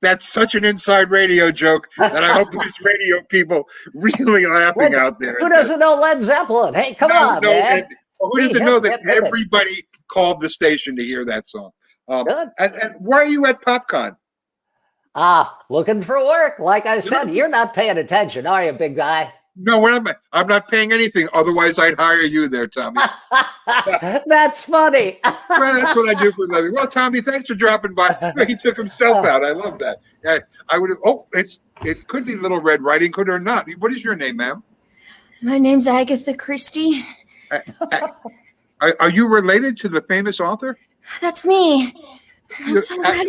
That's such an inside radio joke that I hope there's radio people really laughing out there. Who doesn't know Led Zeppelin? Hey, come on, man. Who doesn't know that everybody called the station to hear that song? And why are you at PopCon? Looking for work. Like I said, you're not paying attention, are you, big guy? No, I'm not paying anything. Otherwise, I'd hire you there, Tommy. That's funny. Well, that's what I do for a living. Well, Tommy, thanks for dropping by. He took himself out. I love that. I would have. Oh, it could be Little Red Riding Hood or not. What is your name, ma'am? My name's Agatha Christie. Are you related to the famous author? That's me. I'm so glad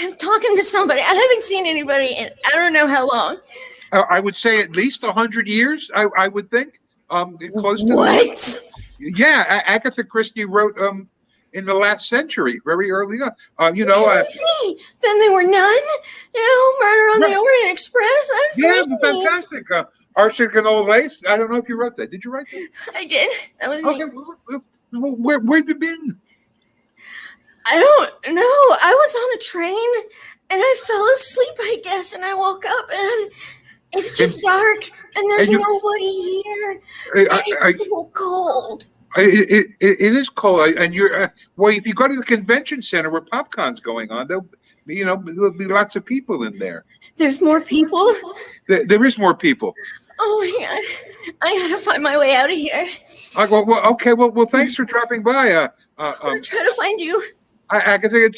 I'm talking to somebody. I haven't seen anybody in I don't know how long. I would say at least 100 years. I would think. Close to what? That. Yeah, Agatha Christie wrote in the last century, very early on. That's me. Then there were none. Murder on the Orient Express. That's me. Fantastic. Arsenic and Old Lace. I don't know if you wrote that. Did you write that? I did. That was okay. Well, where have you been? I don't know. I was on a train and I fell asleep, I guess, and I woke up and it's just dark and there's nobody here. It's so cold. It is cold, and you're well. If you go to the convention center where PopCon's going on, there'll be lots of people in there. There's more people. There is more people. Oh my god! I gotta find my way out of here. Okay. Well, thanks for dropping by. I'm gonna try to find you. Agatha,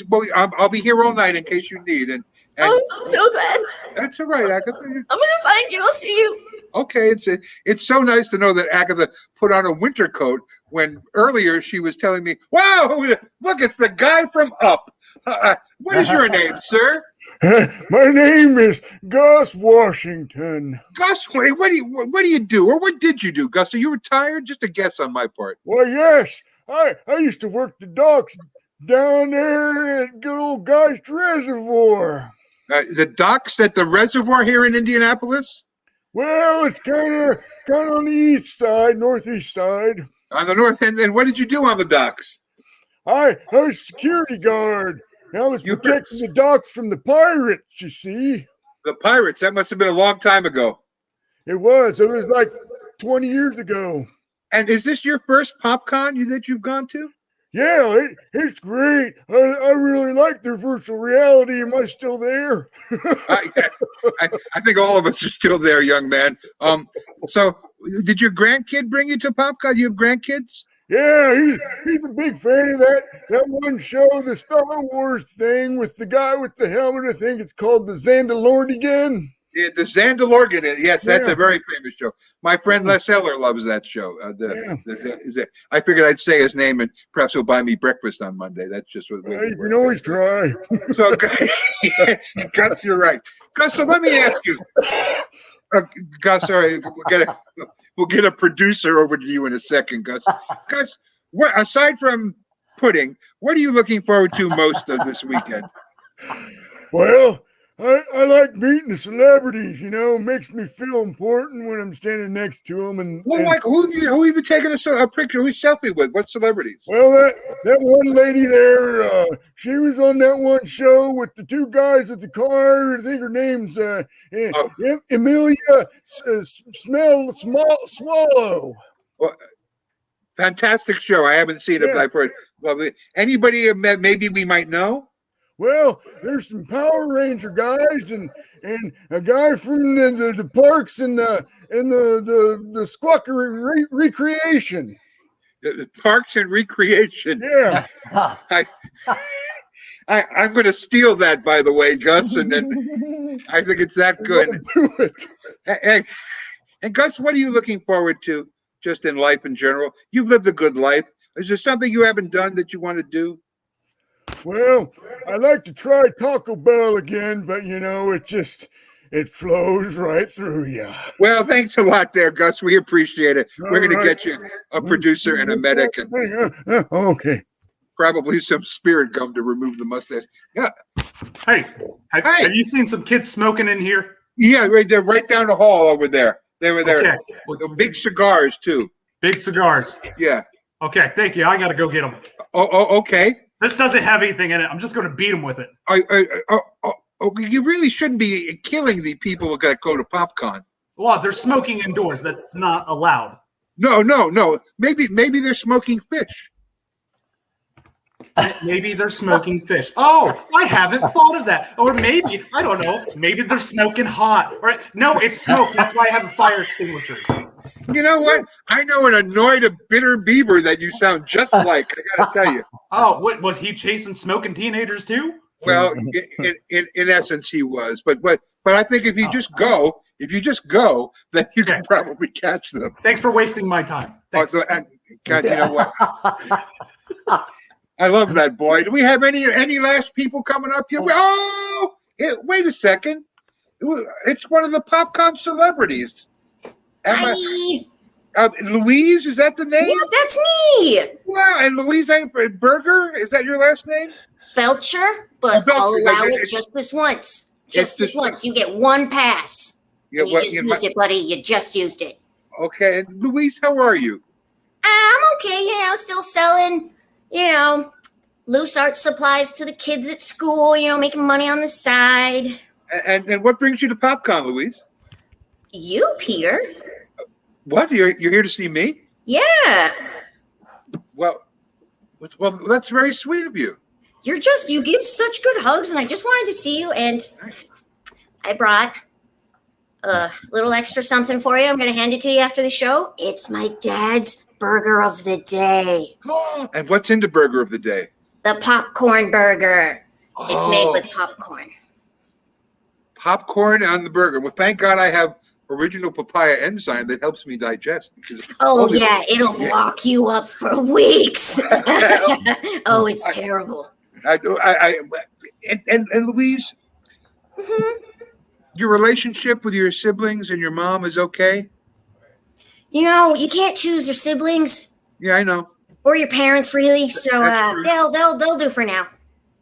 I'll be here all night in case you need. And I'm so glad. That's all right, Agatha. I'm gonna find you. I'll see you. Okay, it's so nice to know that Agatha put on a winter coat when earlier she was telling me, "Wow, look, it's the guy from Up." What is your name, sir? My name is Gus Washington. Gus, what do you do, or what did you do, Gus? Are you retired? Just a guess on my part. Well, yes, I used to work the docks down there at good old Geist Reservoir. The docks at the reservoir here in Indianapolis? Well, it's kind of on the east side, northeast side. On the north end. And what did you do on the docks? I was security guard. I was protecting the docks from the pirates, you see. The pirates? That must have been a long time ago. It was. It was like 20 years ago. And is this your first PopCon that you've gone to? Yeah, it's great. I really like their virtual reality. Am I still there? I think all of us are still there, young man. So did your grandkid bring you to PopCon? You have grandkids? Yeah, he's a big fan of that one show, the Star Wars thing with the guy with the helmet. I think it's called the Zandalordigan. Yeah, the Zandalorgan. Yes, that's a very famous show. My friend Les Eller loves that show. I figured I'd say his name and perhaps he'll buy me breakfast on Monday. That's just what you can always try. So, yes, Gus, you're right. Gus, so let me ask you. Gus, sorry, we'll get a producer over to you in a second, Gus. Gus, aside from pudding, what are you looking forward to most of this weekend? Well, I like meeting the celebrities, it makes me feel important when I'm standing next to them. Like who have you been taking a picture, who's selfie with? What celebrities? Well, that one lady there, she was on that one show with the two guys at the car. I think her name's Amelia Swallow. Well, fantastic show. I haven't seen it, but I've heard. Lovely. Anybody maybe we might know? Well, there's some Power Ranger guys and a guy from the parks and the Squawker Recreation. The Parks and Recreation. Yeah. I'm going to steal that, by the way, Gus, and then I think it's that good. And Gus, what are you looking forward to just in life in general? You've lived a good life. Is there something you haven't done that you want to do? Well, I'd like to try Taco Bell again, but it flows right through you. Well, thanks a lot there, Gus. We appreciate it. We're going to get you a producer and a medic and okay. Probably some spirit gum to remove the mustache. Yeah. Hey, have you seen some kids smoking in here? Yeah, right there, right down the hall over there. They were there. Okay. Big cigars, too. Big cigars. Yeah. Okay, thank you. I got to go get them. Oh, okay. This doesn't have anything in it. I'm just going to beat them with it. You really shouldn't be killing the people that go to PopCon. Well, they're smoking indoors. That's not allowed. No. Maybe they're smoking fish. Maybe they're smoking fish. Oh, I haven't thought of that. Or maybe, I don't know, maybe they're smoking hot. Right? No, it's smoke. That's why I have a fire extinguisher. You know what? I know an annoyed, bitter beaver that you sound just like. I got to tell you. Oh, what was he chasing smoking teenagers too? Well, in essence, he was. But I think if you just go, then you can probably catch them. Thanks for wasting my time. God, you know what? I love that, boy. Do we have any last people coming up here? Wait a second. It's one of the PopCon celebrities. Louise, is that the name? Yeah, that's me. Wow, and Louise Berger, is that your last name? Belcher, but I'll allow it just this once. Just this once. You get one pass. Yeah, you just used it, buddy. You just used it. Okay, and Louise, how are you? I'm okay, still selling, loose art supplies to the kids at school, making money on the side. And what brings you to PopCon, Louise? You, Peter. What? You're here to see me? Yeah. Well, that's very sweet of you. You give such good hugs, and I just wanted to see you, and I brought a little extra something for you. I'm going to hand it to you after the show. It's my dad's burger of the day. And what's in the burger of the day? The popcorn burger. It's made with popcorn. Popcorn on the burger. Well, thank God I have original papaya enzyme that helps me digest. Because Oh yeah, it'll block you up for weeks. Oh, it's I- terrible. And Louise, your relationship with your siblings and your mom is okay? You know, you can't choose your siblings Yeah, I know. or your parents really, so That's true. they'll do for now.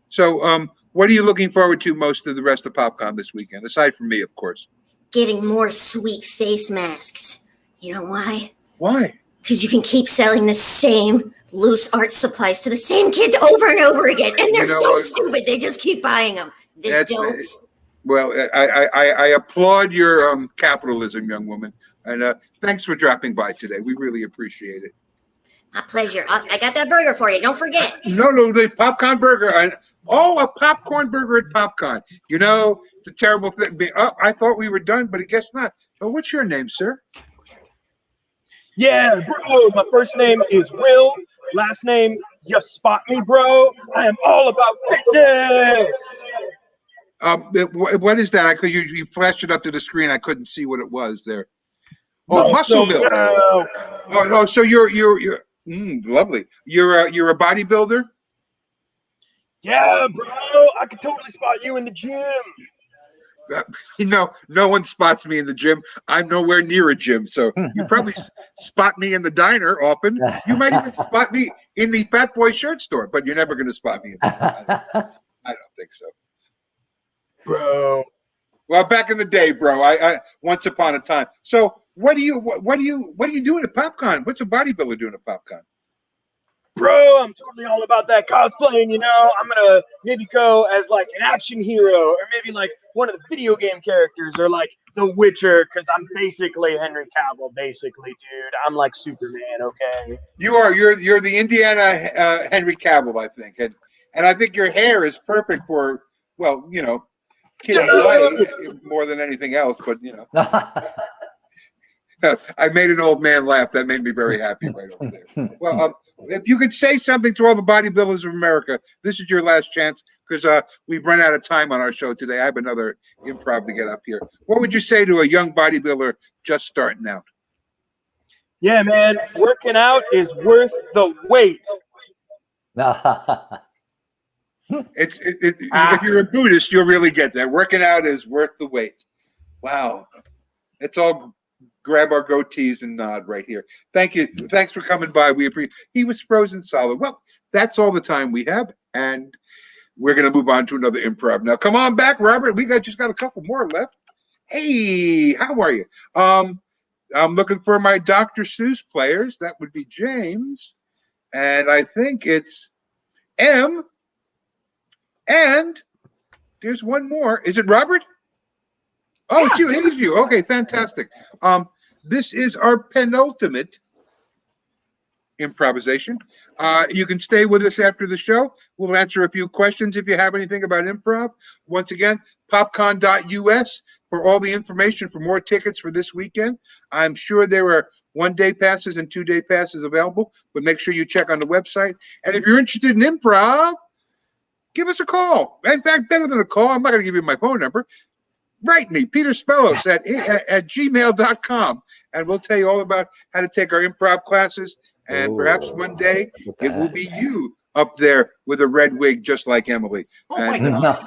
So, what are you looking forward to most of the rest of PopCon this weekend, aside from me, of course? Getting more sweet face masks. You know why? Why? Because you can keep selling the same loose art supplies to the same kids over and over again, and they're You know so what? stupid. They just keep buying them. The That's- dopes. Well, I applaud your capitalism, young woman, and thanks for dropping by today. We really appreciate it. My pleasure. I got that burger for you. Don't forget. No, the popcorn burger. A popcorn burger at PopCon. You know, it's a terrible thing. I thought we were done, but I guess not. So what's your name, sir? Yeah, bro. My first name is Will. Last name, you spot me, bro. I am all about fitness. What is that? You flashed it up to the screen. I couldn't see what it was there. Oh, muscle milk. Oh, so you're lovely. You're a bodybuilder. Yeah, bro. I could totally spot you in the gym. No one spots me in the gym. I'm nowhere near a gym, so you probably spot me in the diner often. You might even spot me in the Fat Boy shirt store, but you're never going to spot me in the I don't think so, bro. Well, back in the day, bro. I once upon a time. So what are you doing at PopCon? What's a bodybuilder doing at PopCon? Bro, I'm totally all about that cosplaying, you know. I'm gonna maybe go as like an action hero, or maybe like one of the video game characters, or like The Witcher, because I'm basically Henry Cavill, basically, dude. I'm like Superman, okay? You're the Indiana Henry Cavill, I think, and I think your hair is perfect for, well, you know, kid play more than anything else, but you know. I made an old man laugh. That made me very happy right over there. Well, if you could say something to all the bodybuilders of America, this is your last chance, because we've run out of time on our show today. I have another improv to get up here. What would you say to a young bodybuilder just starting out? Yeah, man, working out is worth the wait. If you're a Buddhist, you'll really get that. Working out is worth the wait. Wow. It's all grab our goatees and nod right here. Thank you. Thanks for coming by. We appreciate. He was frozen solid. Well, that's all the time we have, and we're going to move on to another improv now. Come on back, Robert. We just got a couple more left. Hey, how are you? I'm looking for my Dr. Seuss players. That would be James, and I think it's M. And there's one more. Is it Robert? Oh, it's you. It is you. Okay, fantastic. This is our penultimate improvisation. You can stay with us after the show. We'll answer a few questions if you have anything about improv. Once again, popcon.us for all the information for more tickets for this weekend. I'm sure there are 1-day passes and 2-day passes available, but make sure you check on the website. And if you're interested in improv, give us a call. In fact, better than a call, I'm not going to give you my phone number. Write me, Peter Spellos at gmail.com, and we'll tell you all about how to take our improv classes. And perhaps one day it will be you up there with a red wig just like Emily. Oh my And, God.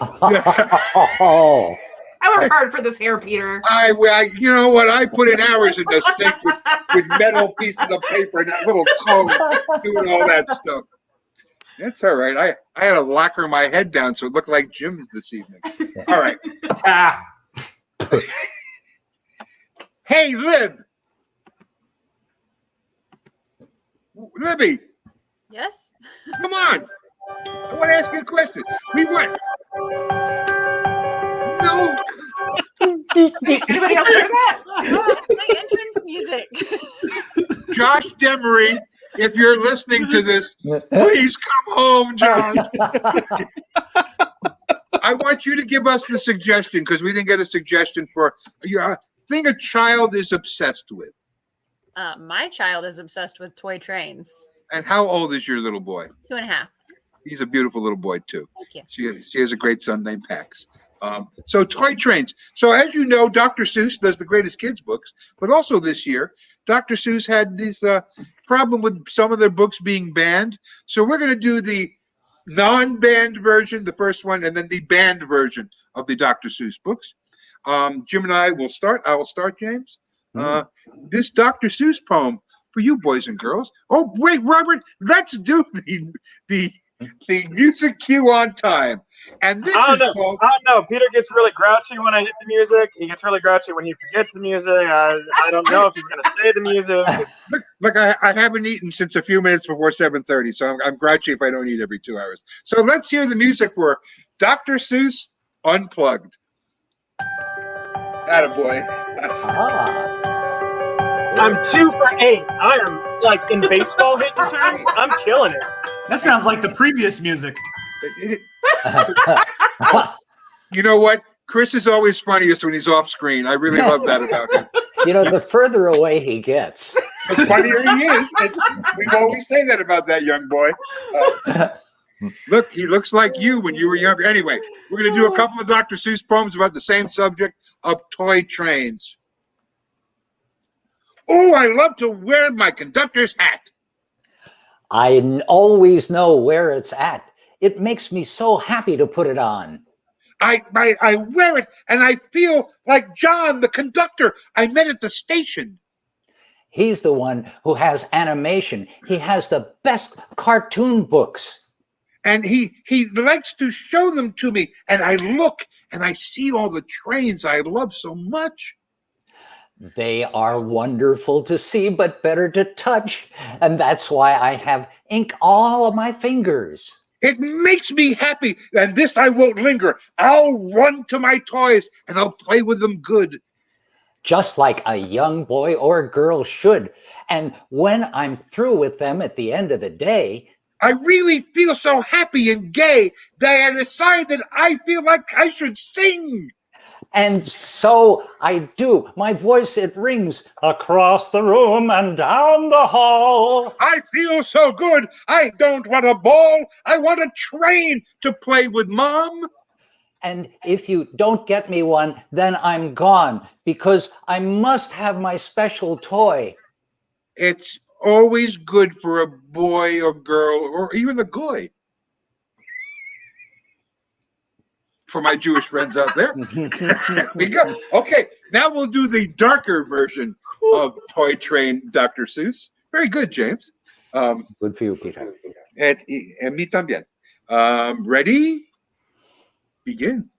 I work hard for this hair, Peter. You know what? I put in hours in the sink with metal pieces of paper and that little comb doing all that stuff. That's all right. I had to lacquer my head down so it looked like Jim's this evening. All right. Hey, Libby, Yes. come on. I want to ask you a question. We went. No. Anybody else hear that? That's my entrance music. Josh Demery, if you're listening to this, please come home, Josh. I want you to give us the suggestion, because we didn't get a suggestion for a thing a child is obsessed with. My child is obsessed with toy trains. And how old is your little boy? 2.5. He's a beautiful little boy, too. Thank you. She has a great son named Pax. So toy trains. So as you know, Dr. Seuss does the greatest kids books, but also this year, Dr. Seuss had this problem with some of their books being banned. So we're going to do the non-banned version, the first one, and then the banned version of the Dr. Seuss books. Jim and I will start. I will start, James. This Dr. Seuss poem for you boys and girls. Oh, wait, Robert, let's do the music cue on time. And this is called... I don't know. Peter gets really grouchy when I hit the music. He gets really grouchy when he forgets the music. I don't know if he's going to say the music. Look, I haven't eaten since a few minutes before 7:30, so I'm grouchy if I don't eat every 2 hours. So let's hear the music for Dr. Seuss Unplugged. Attaboy. I'm 2 for 8. I am, like, in baseball hitting terms, I'm killing it. That sounds like the previous music. You know what? Chris is always funniest when he's off screen. I really love that about him. You know, the further away he gets, the funnier he is. We always say that about that young boy. Look, he looks like you when you were younger. Anyway, we're going to do a couple of Dr. Seuss poems about the same subject of toy trains. Oh, I love to wear my conductor's hat. I always know where it's at. It makes me so happy to put it on. I wear it and I feel like John, the conductor I met at the station. He's the one who has animation. He has the best cartoon books. And he likes to show them to me. And I look and I see all the trains I love so much. They are wonderful to see, but better to touch. And that's why I have ink all of my fingers. It makes me happy, and this I won't linger. I'll run to my toys, and I'll play with them good. Just like a young boy or girl should. And when I'm through with them at the end of the day, I really feel so happy and gay that I decide that I feel like I should sing. And so I do. My voice, it rings across the room and down the hall. I feel so good. I don't want a ball. I want a train to play with, Mom. And if you don't get me one, then I'm gone because I must have my special toy. It's always good for a boy or girl or even a goy. For my Jewish friends out there. We go. Okay, now we'll do the darker version of Toy Train Dr. Seuss. Very good, James. Good for you, Peter. And me también. Ready? Begin.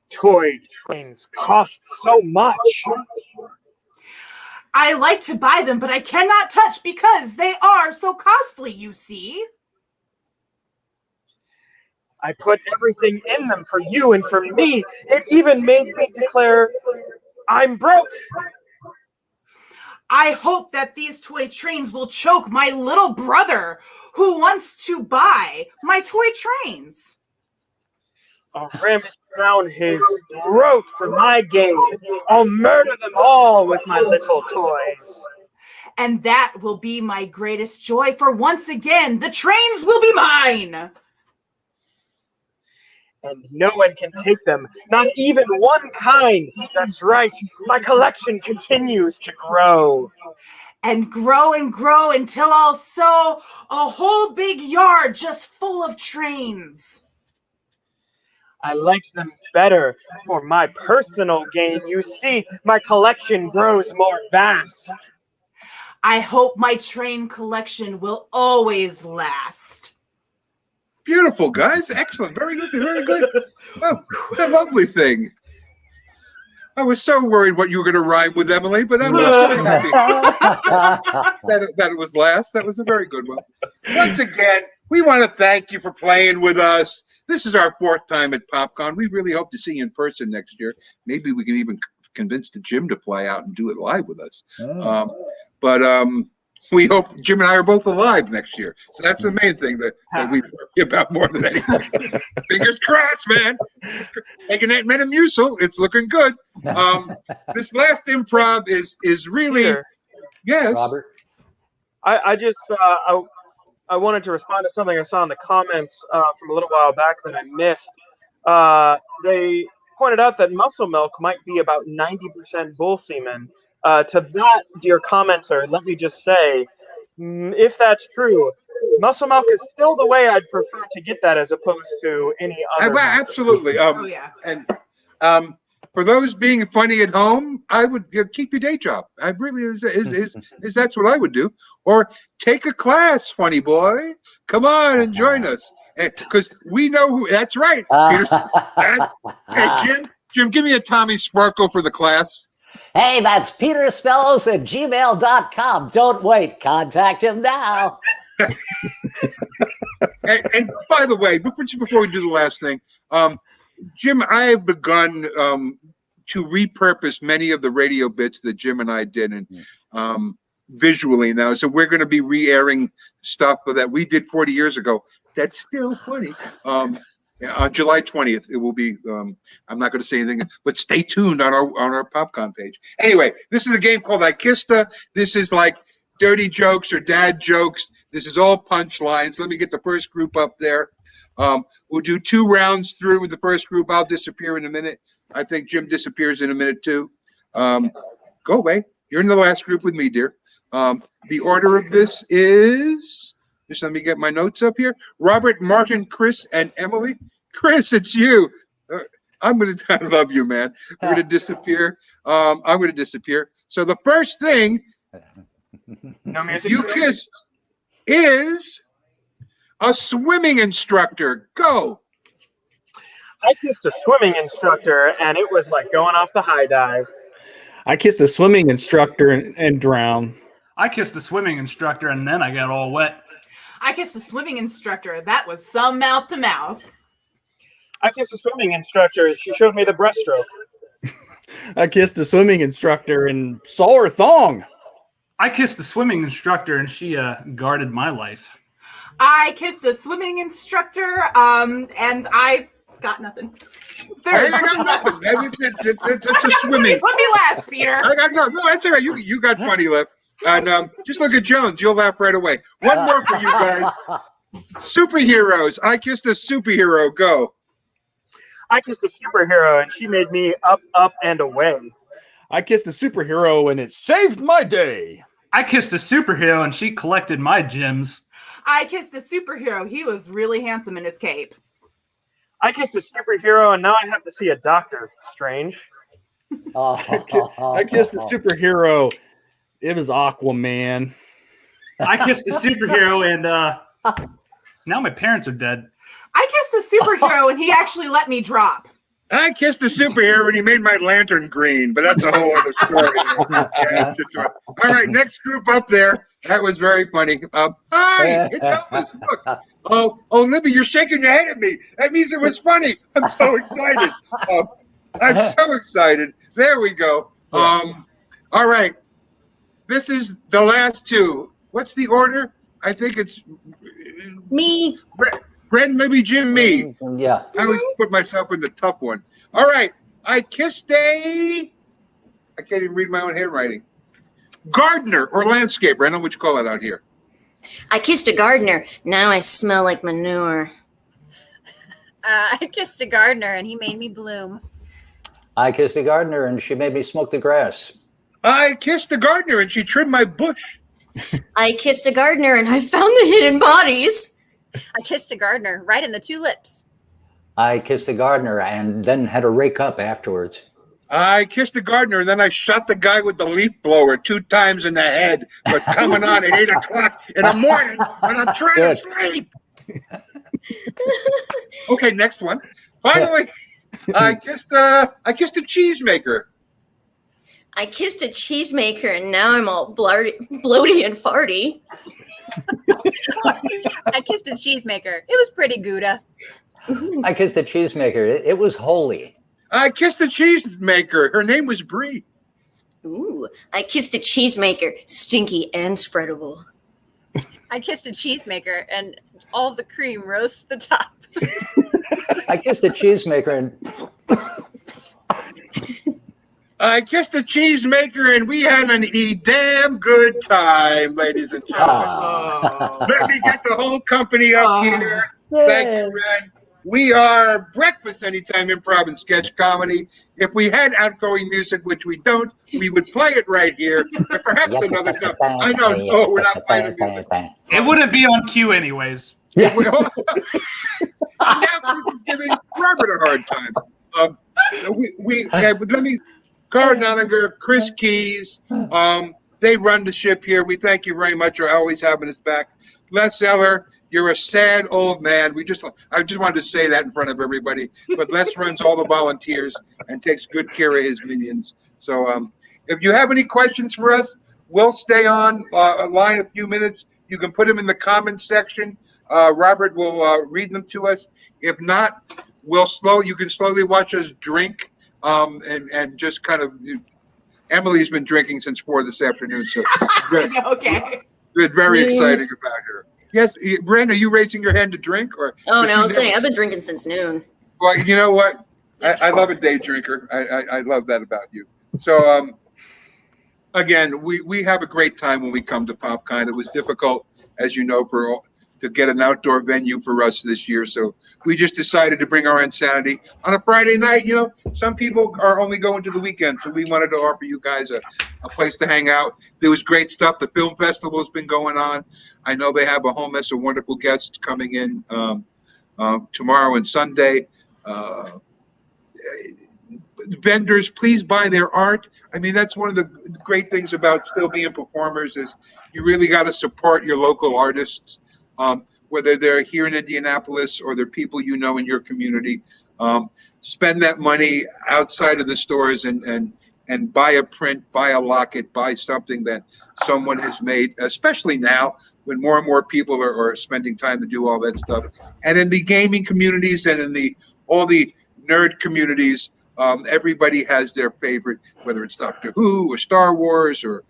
Toy trains cost so much. I like to buy them, but I cannot touch because they are so costly, you see. I put everything in them for you and for me. It even made me declare, I'm broke. I hope that these toy trains will choke my little brother who wants to buy my toy trains. I'll ram it down his throat for my gain. I'll murder them all with my little toys. And that will be my greatest joy, for once again, the trains will be mine. And no one can take them, not even one kind. That's right, my collection continues to grow. And grow until I'll sew a whole big yard just full of trains. I like them better for my personal gain. You see, my collection grows more vast. I hope my train collection will always last. Beautiful, guys. Excellent. Very good. Very good. Oh, it's a lovely thing. I was so worried what you were going to rhyme with, Emily, but I'm very happy that it was last. That was a very good one. Once again, we want to thank you for playing with us. This is our 4th time at PopCon. We really hope to see you in person next year. Maybe we can even convince the Jim to fly out and do it live with us. But we hope Jim and I are both alive next year. So that's the main thing that we worry about more than anything. Fingers crossed, man. Taking that Metamucil, it's looking good. This last improv is really, Peter, yes. Robert? I just I wanted to respond to something I saw in the comments from a little while back that I missed. They pointed out that muscle milk might be about 90% bull semen. To that, dear commenter, let me just say, if that's true, muscle milk is still the way I'd prefer to get that as opposed to any other. Absolutely. Oh yeah. And for those being funny at home, I would keep your day job. I really is that's what I would do. Or take a class, funny boy. Come on and join us, because we know who. That's right, Peter. Hey, Jim, give me a Tommy Sparkle for the class. Hey, that's peterspellows@gmail.com. Don't wait. Contact him now. And by the way, before we do the last thing, Jim, I have begun to repurpose many of the radio bits that Jim and I did, and visually now. So we're going to be re-airing stuff that we did 40 years ago. That's still funny. On July 20th, it will be. I'm not going to say anything, but stay tuned on our PopCon page. Anyway, this is a game called I Kissed-A. This is like dirty jokes or dad jokes. This is all punchlines. Let me get the first group up there. We'll do 2 rounds through with the first group. I'll disappear in a minute. I think Jim disappears in a minute too. Go away. You're in the last group with me, dear. The order of this is, just let me get my notes up here. Robert, Martin, Chris, and Emily. Chris, it's you. I love you, man. I'm going to disappear. I'm going to disappear. So the first thing you kissed is a swimming instructor. Go. I kissed a swimming instructor, and it was like going off the high dive. I kissed a swimming instructor and drowned. I kissed a swimming instructor, and then I got all wet. I kissed a swimming instructor. That was some mouth to mouth. I kissed a swimming instructor. She showed me the breaststroke. I kissed a swimming instructor and saw her thong. I kissed a swimming instructor, and she guarded my life. I kissed a swimming instructor, and I've got nothing. It's a swimming. Let me last, Peter. I got no. That's all right. You got funny left. And just look at Jones. You'll laugh right away. One more for you guys. Superheroes. I kissed a superhero. Go. I kissed a superhero, and she made me up, up, and away. I kissed a superhero, and it saved my day. I kissed a superhero, and she collected my gems. I kissed a superhero. He was really handsome in his cape. I kissed a superhero, and now I have to see a doctor. Strange. I kissed a superhero. It was Aquaman. I kissed a superhero, and now my parents are dead. I kissed a superhero, and he actually let me drop. I kissed a superhero, and he made my lantern green, but that's a whole other story. All right, next group up there. That was very funny. Hi, it's Elvis. Look. Oh, Libby, you're shaking your head at me. That means it was funny. I'm so excited. I'm so excited. There we go. All right. This is the last 2. What's the order? I think it's me. Brett, Libby, Jim, me. Yeah. I always put myself in the tough one. All right. I kissed I can't even read my own handwriting. Gardener or landscaper. I know what you call it out here. I kissed a gardener. Now I smell like manure. I kissed a gardener, and he made me bloom. I kissed a gardener, and she made me smoke the grass. I kissed a gardener, and she trimmed my bush. I kissed a gardener, and I found the hidden bodies. I kissed a gardener right in the 2 lips. I kissed a gardener and then had to rake up afterwards. I kissed a gardener, and then I shot the guy with the leaf blower 2 times in the head for coming on at 8 o'clock in the morning when I'm trying to sleep. Okay, next one. Finally, I kissed a cheesemaker. I kissed a cheesemaker, and now I'm all bloaty and farty. I kissed a cheesemaker. It was pretty Gouda. I kissed a cheesemaker. It was holy. I kissed a cheesemaker. Her name was Brie. Ooh, I kissed a cheesemaker, stinky and spreadable. I kissed a cheesemaker, and all the cream rose to the top. I kissed a cheesemaker, and I kissed a cheesemaker and we had an damn good time, ladies and gentlemen. Ah. Let me get the whole company up here. Thank you, Ren. We are Breakfast Anytime Improv and Sketch Comedy. If we had outgoing music, which we don't, we would play it right here. And perhaps another time. I know, no, we're not playing the music. It wouldn't be on cue anyways. Now Chris is giving Robert a hard time. Let me, Gar Nollinger, Chris Keys, they run the ship here. We thank you very much for always having us back. Les Eller, you're a sad old man. I just wanted to say that in front of everybody. But Les runs all the volunteers and takes good care of his minions. So if you have any questions for us, we'll stay on line a few minutes. You can put them in the comments section. Robert will read them to us. If not, you can slowly watch us drink and just kind of. Emily's been drinking since 4 this afternoon, so Okay. Been very exciting about her. Yes, Ren, are you raising your hand to drink, or? Oh no, I was saying I've been drinking since noon. Well, you know what? I love a day drinker. I love that about you. So again, we have a great time when we come to PopCon. It was difficult, as you know, to get an outdoor venue for us this year. So we just decided to bring our insanity on a Friday night. You know, some people are only going to the weekend, so we wanted to offer you guys a place to hang out. There was great stuff. The film festival has been going on. I know they have a whole mess of wonderful guests coming in tomorrow and Sunday. Vendors, please buy their art. I mean, that's one of the great things about still being performers is you really got to support your local artists. Whether they're here in Indianapolis or they're people you know in your community, spend that money outside of the stores and buy a print, buy a locket, buy something that someone has made, especially now when more and more people are spending time to do all that stuff. And in the gaming communities and in all the nerd communities, everybody has their favorite, whether it's Doctor Who or Star Wars or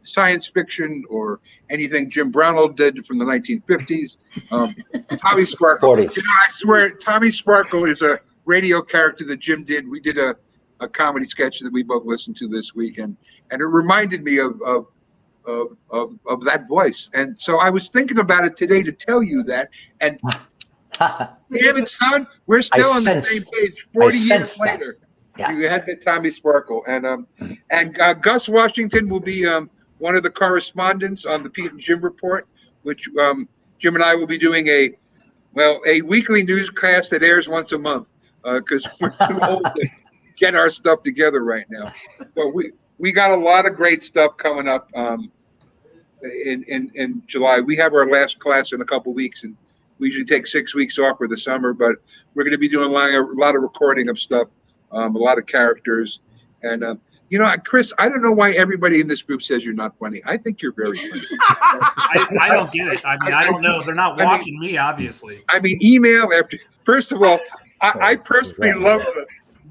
science fiction or anything Jim Brownell did from the 1950s. Tommy Sparkle. You know, I swear, Tommy Sparkle is a radio character that Jim did. We did a comedy sketch that we both listened to this week, and it reminded me of that voice. And so I was thinking about it today to tell you that. And damn it, son, we're still on the same page 40 years later. Yeah. You had the Tommy Sparkle, and Gus Washington will be one of the correspondents on the Pete and Jim Report, which Jim and I will be doing a weekly newscast that airs once a month because we're too old to get our stuff together right now. But we got a lot of great stuff coming up in July. We have our last class in a couple weeks, and we usually take 6 weeks off for the summer, but we're going to be doing a lot of recording of stuff. A lot of characters, and you know, Chris, I don't know why everybody in this group says you're not funny. I think you're very funny. I don't get it. I mean, I don't know. They're not watching me, obviously. I mean, email after. First of all, I personally love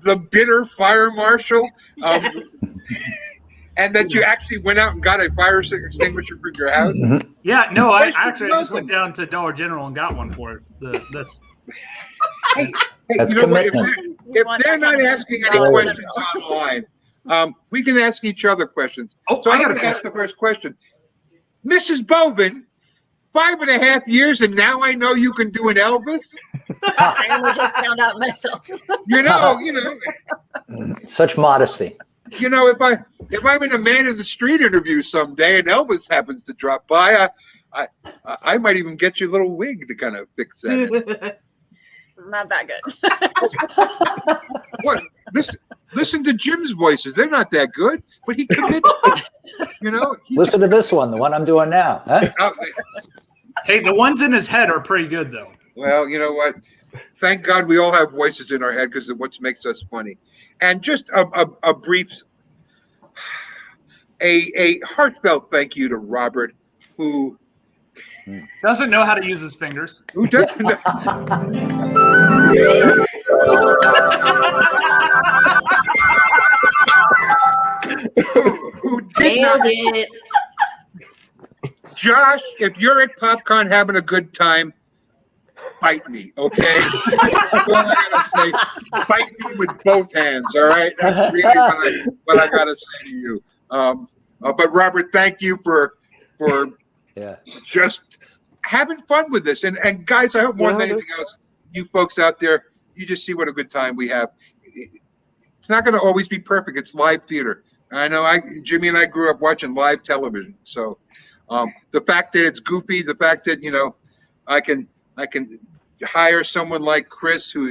the bitter fire marshal, and that you actually went out and got a fire extinguisher for your house. Yeah, no, I just went down to Dollar General and got one for it. That's commitment. If they're not asking any questions online, we can ask each other questions. So I'm going to ask the first question. Mrs. Bovin, 5.5 years, and now I know you can do an Elvis? I only just found out myself. You know. Such modesty. You know, if I'm in a man in the street interview someday and Elvis happens to drop by, I might even get you a little wig to kind of fix that. Not that good. What? Listen to Jim's voices. They're not that good, but he commits to, you know. Listen to this one, the one I'm doing now. Huh? Hey, the ones in his head are pretty good, though. Well, you know what? Thank God we all have voices in our head because of what makes us funny. And just a brief, a heartfelt thank you to Robert, who doesn't know how to use his fingers. Who doesn't know? who did not. It. Josh, if you're at PopCon having a good time, fight me, okay? That's all I gotta say. Fight me with both hands, all right? That's really what I gotta say to you. But Robert, thank you for just having fun with this. And guys, I hope more than anything else, you folks out there, you just see what a good time we have. It's not going to always be perfect. It's live theater. I know Jimmy and I grew up watching live television. So the fact that it's goofy, the fact that, I can hire someone like Chris who,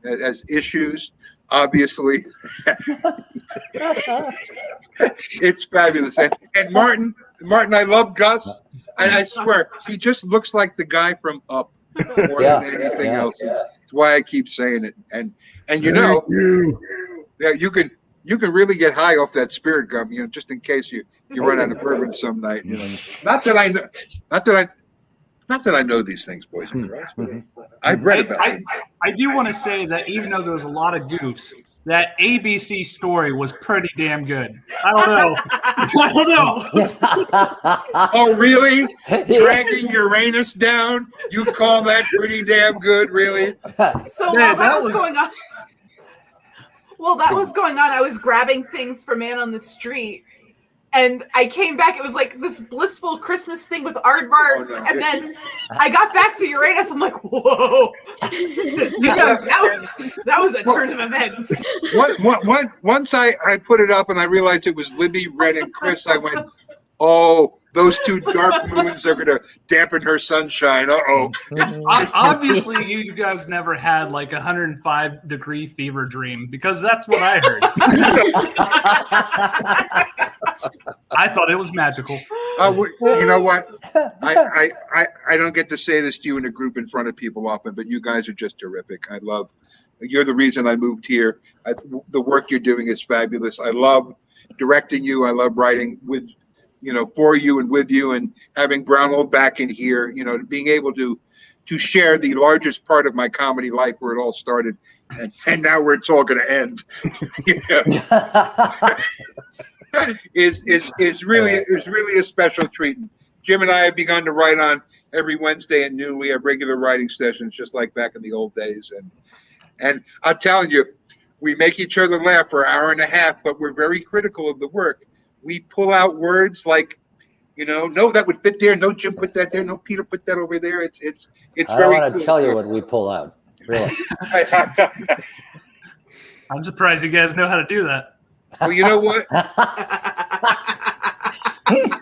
has issues, obviously. It's fabulous. And Martin, I love Gus. And I swear, he just looks like the guy from Up more than anything else. It's why I keep saying it. And you can really get high off that spirit gum, just in case you run out of bourbon some night. Not that I know these things, boys and girls. I've read about it. I do want to say that even though there was a lot of goofs, that ABC story was pretty damn good. I don't know. Oh, really? Dragging Uranus down? You call that pretty damn good, really? So while that was going on, I was grabbing things for Man on the Street. And I came back, it was like this blissful Christmas thing with aardvarks. And then I got back to Uranus. I'm like, whoa. That was a turn of events. Once I put it up and I realized it was Libby, Red, and Chris, I went, oh, those two dark moons are going to dampen her sunshine. Uh-oh. Obviously, you guys never had like 105-degree fever dream, because that's what I heard. I thought it was magical. You know what? I don't get to say this to you in a group in front of people often, but you guys are just terrific. You're the reason I moved here. The work you're doing is fabulous. I love directing you. I love writing for you and with you, and having Brownlow back in here, being able to share the largest part of my comedy life where it all started, and now where it's all going to end. is really a special treat. Jim and I have begun to write on every Wednesday at noon. We have regular writing sessions, just like back in the old days. And I'm telling you, we make each other laugh for an hour and a half, but we're very critical of the work. We pull out words like, no, that would fit there. No, Jim, put that there. No, Peter, put that over there. It's I very. I want to tell you what we pull out. Really. I'm surprised you guys know how to do that. Well, you know what?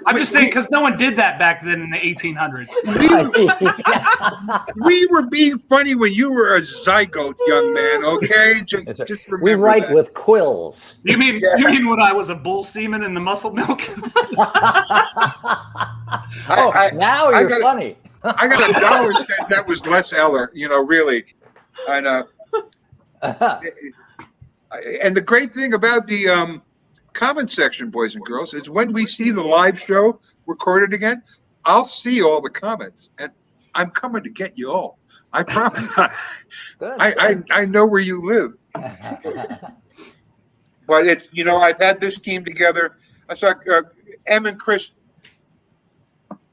I'm just saying, because no one did that back then in the 1800s. We were being funny when you were a zygote, young man. Okay, just remember we write that. with quills. You mean when I was a bull semen in the muscle milk? Now you're funny. I got $1 said that was Les Eller. Really, I know. And the great thing about the comment section, boys and girls, is when we see the live show recorded again, I'll see all the comments, and I'm coming to get you all. I promise. I know where you live. But it's I've had this team together. I saw Em and Chris,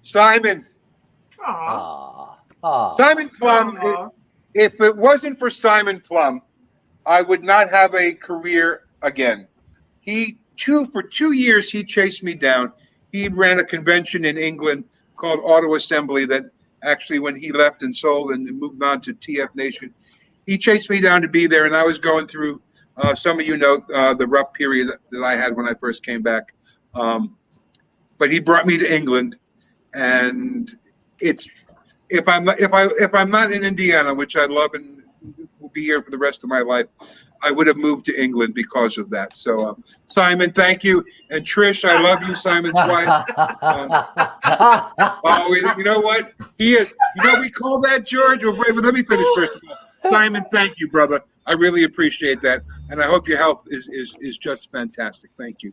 Simon. Aww. Simon Plum. If it wasn't for Simon Plum, I would not have a career again. For 2 years, he chased me down. He ran a convention in England called Auto Assembly that actually, when he left and sold and moved on to TF Nation, he chased me down to be there. And I was going through, some of the rough period that I had when I first came back. But he brought me to England, and if I'm not in Indiana, which I love and will be here for the rest of my life, I would have moved to England because of that. So, Simon, thank you. And Trish, I love you, Simon's wife. You know what? He is. We call that George. Let me finish first of all. Simon, thank you, brother. I really appreciate that. And I hope your health is just fantastic. Thank you.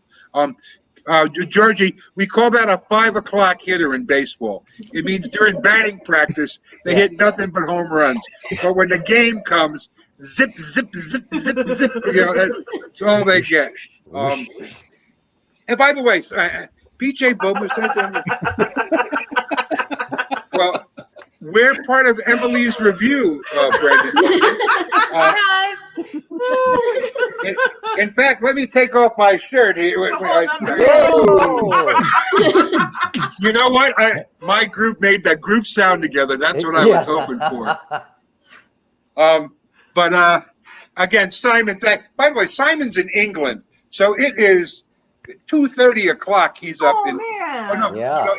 Georgie, we call that a 5 o'clock hitter in baseball. It means during batting practice, they hit nothing but home runs. But when the game comes, zip, zip, zip, zip, zip. That's all they get. And by the way, PJ Boba said that. Well, we're part of Emily's review, Brendan. Hi, guys. In fact, let me take off my shirt here. You know what? My group made that group sound together. That's what I was hoping for. But again, Simon. By the way, Simon's in England, so it is 2:30 o'clock. He's up in. Man. Oh no, no,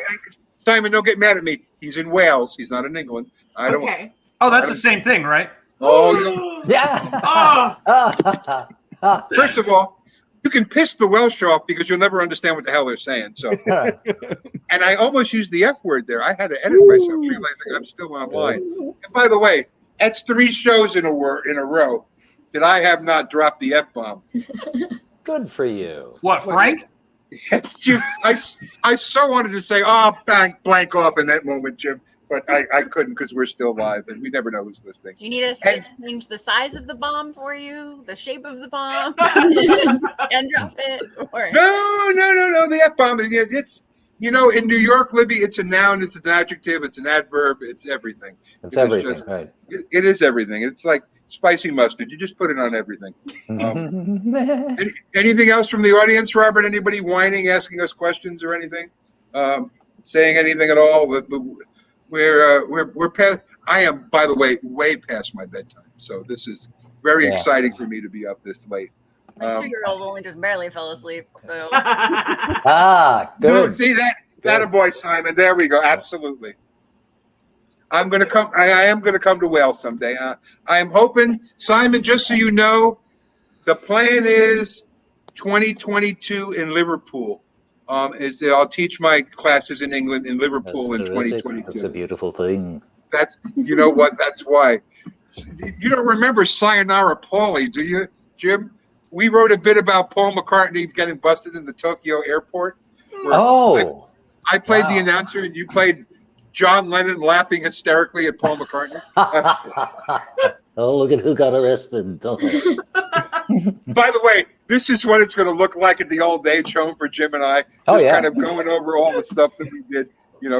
Simon, don't get mad at me. He's in Wales. He's not in England. I don't. Okay. Oh, that's the same thing, right? Oh, yeah. First of all, you can piss the Welsh off because you'll never understand what the hell they're saying. So, and I almost used the F word there. I had to edit myself, realizing I'm still online. And by the way, that's 3 shows in a row that I have not dropped the F bomb. Good for you. What, Frank? I so wanted to say, blank off in that moment, Jim, but I couldn't because we're still live and we never know who's listening. Do you need us to change the size of the bomb for you, the shape of the bomb, and drop it? Or... No. The F bomb, it's, in New York, Libby, it's a noun, it's an adjective, it's an adverb, it's everything. It's everything, right? It is everything. It's like spicy mustard. You just put it on everything. Anything else from the audience, Robert? Anybody whining, asking us questions or anything? Saying anything at all? We're past. I am, by the way, way past my bedtime. So this is very exciting for me to be up this late. My 2-year-old only just barely fell asleep. So. Good. No, see that a boy, Simon. There we go. Absolutely. I'm going to come. I am going to come to Wales someday. I am hoping, Simon. Just so you know, the plan is 2022 in Liverpool. I'll teach my classes in England in Liverpool in 2022. That's a beautiful thing. That's what. That's why. You don't remember Sayonara Paulie, do you, Jim? We wrote a bit about Paul McCartney getting busted in the Tokyo airport. I played the announcer and you played John Lennon laughing hysterically at Paul McCartney. Oh, look at who got arrested. By the way, this is what it's going to look like at the old age home for Jim and I. Just kind of going over all the stuff that we did,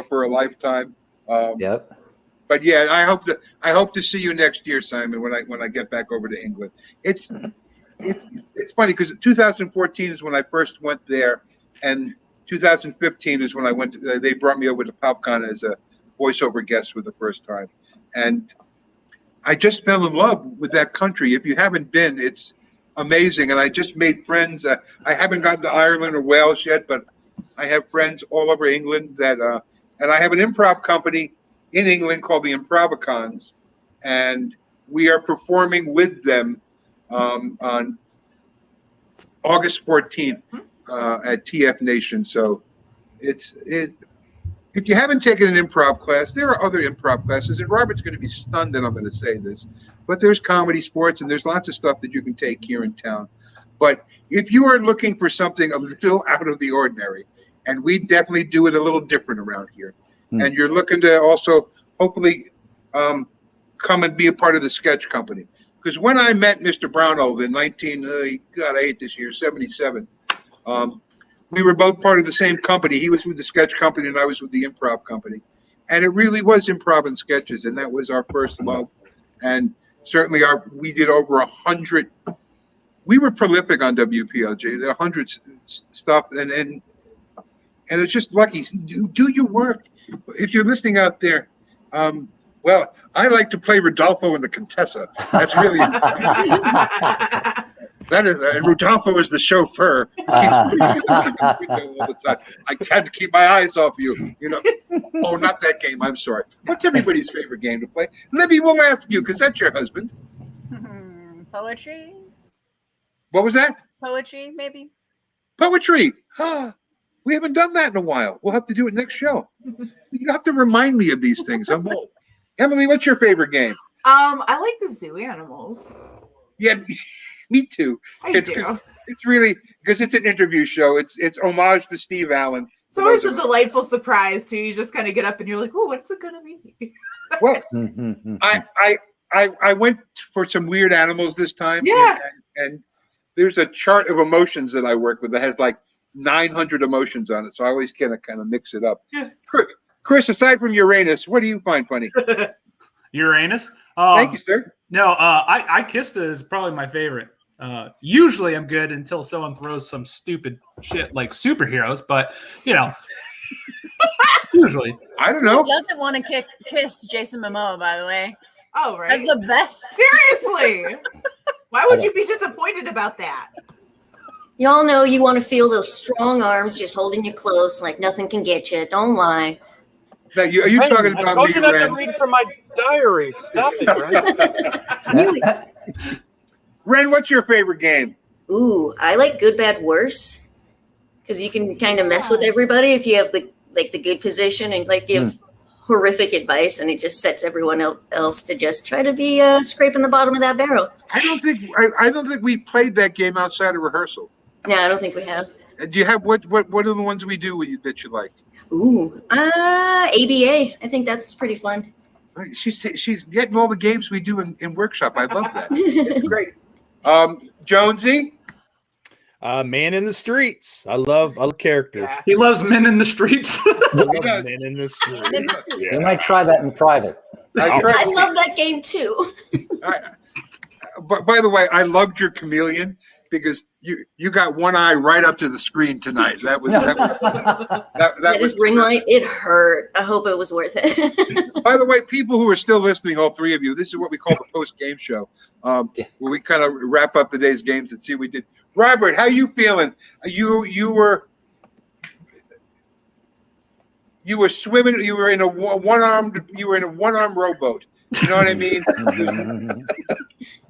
for a lifetime. Yep. But yeah, I hope to see you next year, Simon, when I get back over to England. It's funny because 2014 is when I first went there, and 2015 is when I went. They brought me over to PopCon as a voiceover guest for the first time, and I just fell in love with that country. If you haven't been, it's amazing, and I just made friends. I haven't gotten to Ireland or Wales yet, but I have friends all over England that, and I have an improv company in England called the Improvicons, and we are performing with them on August 14th. At TF Nation. So if you haven't taken an improv class, there are other improv classes, and Robert's going to be stunned that I'm going to say this, but there's comedy, sports, and there's lots of stuff that you can take here in town. But if you are looking for something a little out of the ordinary, and we definitely do it a little different around here, and you're looking to also hopefully come and be a part of the sketch company. Because when I met Mr. Brownhold in I hate this year, 77, we were both part of the same company. He was with the sketch company and I was with the improv company. And it really was improv and sketches. And that was our first love. And certainly we did over 100. We were prolific on WPLJ. There are 100 stuff. And it's just lucky. Do your work. If you're listening out there, well, I like to play Rodolfo in the Contessa. That's really that is, and Rodolfo is the chauffeur. All the time. I can't keep my eyes off you. Oh, not that game. I'm sorry. What's everybody's favorite game to play? Libby, we'll ask you because that's your husband. Poetry. What was that? Poetry, maybe. Poetry. We haven't done that in a while. We'll have to do it next show. You have to remind me of these things. I'm old. Emily, what's your favorite game? I like the zoo animals. Yeah, me too. It's really because it's an interview show. It's homage to Steve Allen. It's always a delightful surprise too. You just kind of get up and you're like, "Oh, what's it gonna be?" Well, I went for some weird animals this time. Yeah, and there's a chart of emotions that I work with that has like 900 emotions on it. So I always kind of mix it up. Yeah. Chris, aside from Uranus, what do you find funny? Uranus. Thank you, sir. No, I Kista is probably my favorite. Usually I'm good until someone throws some stupid shit like superheroes, but usually. I don't know. Who doesn't want to kiss Jason Momoa, by the way? Oh, right. That's the best. Seriously. Why would you be disappointed about that? Y'all know you want to feel those strong arms just holding you close like nothing can get you. Don't lie. Now, are you talking I about told me, you not Ren? to read from my diary. Stop it, Ren. Ren, what's your favorite game? Ooh, I like Good, Bad, Worse because you can kind of mess with everybody if you have the good position and give horrific advice, and it just sets everyone else to just try to be scraping the bottom of that barrel. I don't think we played that game outside of rehearsal. No, I don't think we have. Do you have what are the ones we do that you like? Ooh, ABA. I think that's pretty fun. She's getting all the games we do in workshop. I love that. It's great. Jonesy. Man in the Streets. I love characters. He loves men in the streets. I love Men in the Streets. You might try that in private. I love that game too. But by the way, I loved your chameleon because you got one eye right up to the screen tonight. That was His ring light, it hurt. I hope it was worth it. By the way, people who are still listening, all three of you, this is what we call the post-game show, where we kind of wrap up the day's games and see what we did. Robert, how you feeling? You were swimming. You were in a one-arm rowboat. You know what I mean?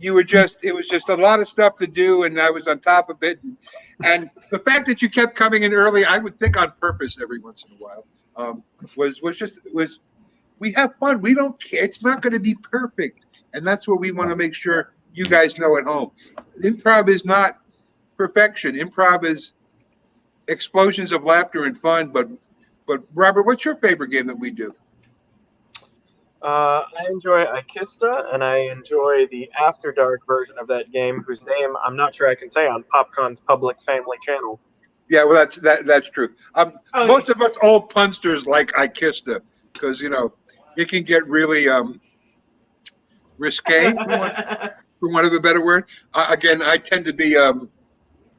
It was just a lot of stuff to do, and I was on top of it. And the fact that you kept coming in early, I would think on purpose every once in a while, was we have fun. We don't care. It's not going to be perfect, and that's what we want to make sure you guys know at home. Improv is not perfection. Improv is explosions of laughter and fun. But Robert, what's your favorite game that we do? I enjoy Ikista, and I enjoy the After Dark version of that game, whose name I'm not sure I can say on PopCon's public family channel. Yeah, well, that's true. Most of us old punsters like Ikista because it can get really risque, for want of a better word. Again, I tend to be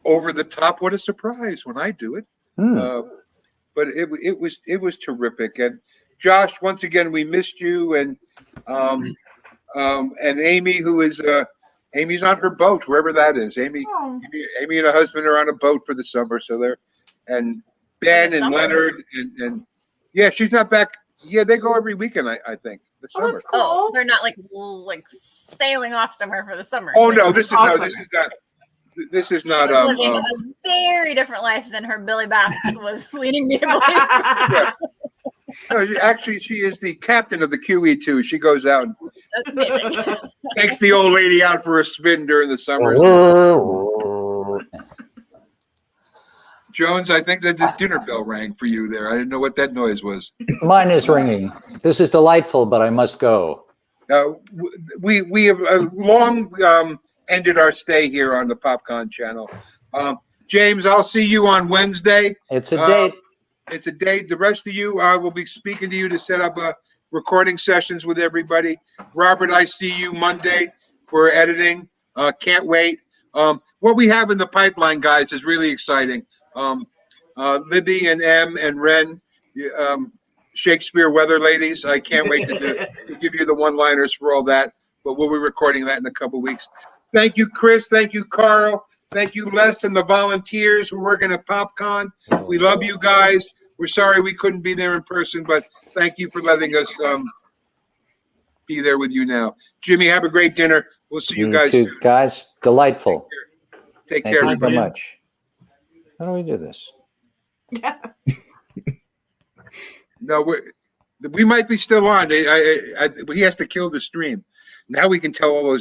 over the top. What a surprise when I do it! But it was terrific. And Josh, once again, we missed you, and Amy, who is Amy's on her boat, wherever that is. Amy and her husband are on a boat for the summer, so they're and Ben and Leonard and yeah, she's not back. Yeah, they go every weekend, I think. The summer. That's cool. Oh, they're not like sailing off somewhere for the summer. Oh no, this is not. This is not. She's living a very different life than her Billy Baths was leading me to believe. Yeah. No, actually, she is the captain of the QE2. She goes out and takes the old lady out for a spin during the summer. Jones, I think that the dinner bell rang for you there. I didn't know what that noise was. Mine is ringing. This is delightful, but I must go. We have long ended our stay here on the PopCon channel. James, I'll see you on Wednesday. It's a date. It's a date. The rest of you, I will be speaking to you to set up recording sessions with everybody. Robert, I see you Monday for editing. Can't wait. What we have in the pipeline, guys, is really exciting. Libby and M and Ren, Shakespeare Weather Ladies. I can't wait to give you the one-liners for all that. But we'll be recording that in a couple weeks. Thank you, Chris. Thank you, Carl. Thank you, Les, and the volunteers who are working at PopCon. We love you guys. We're sorry we couldn't be there in person, but thank you for letting us be there with you now. Jimmy, have a great dinner. We'll see you guys too, soon. guys. Delightful. Take Thank care. you so much. How do we do this? No, we might be still on. He has to kill the stream. Now we can tell all those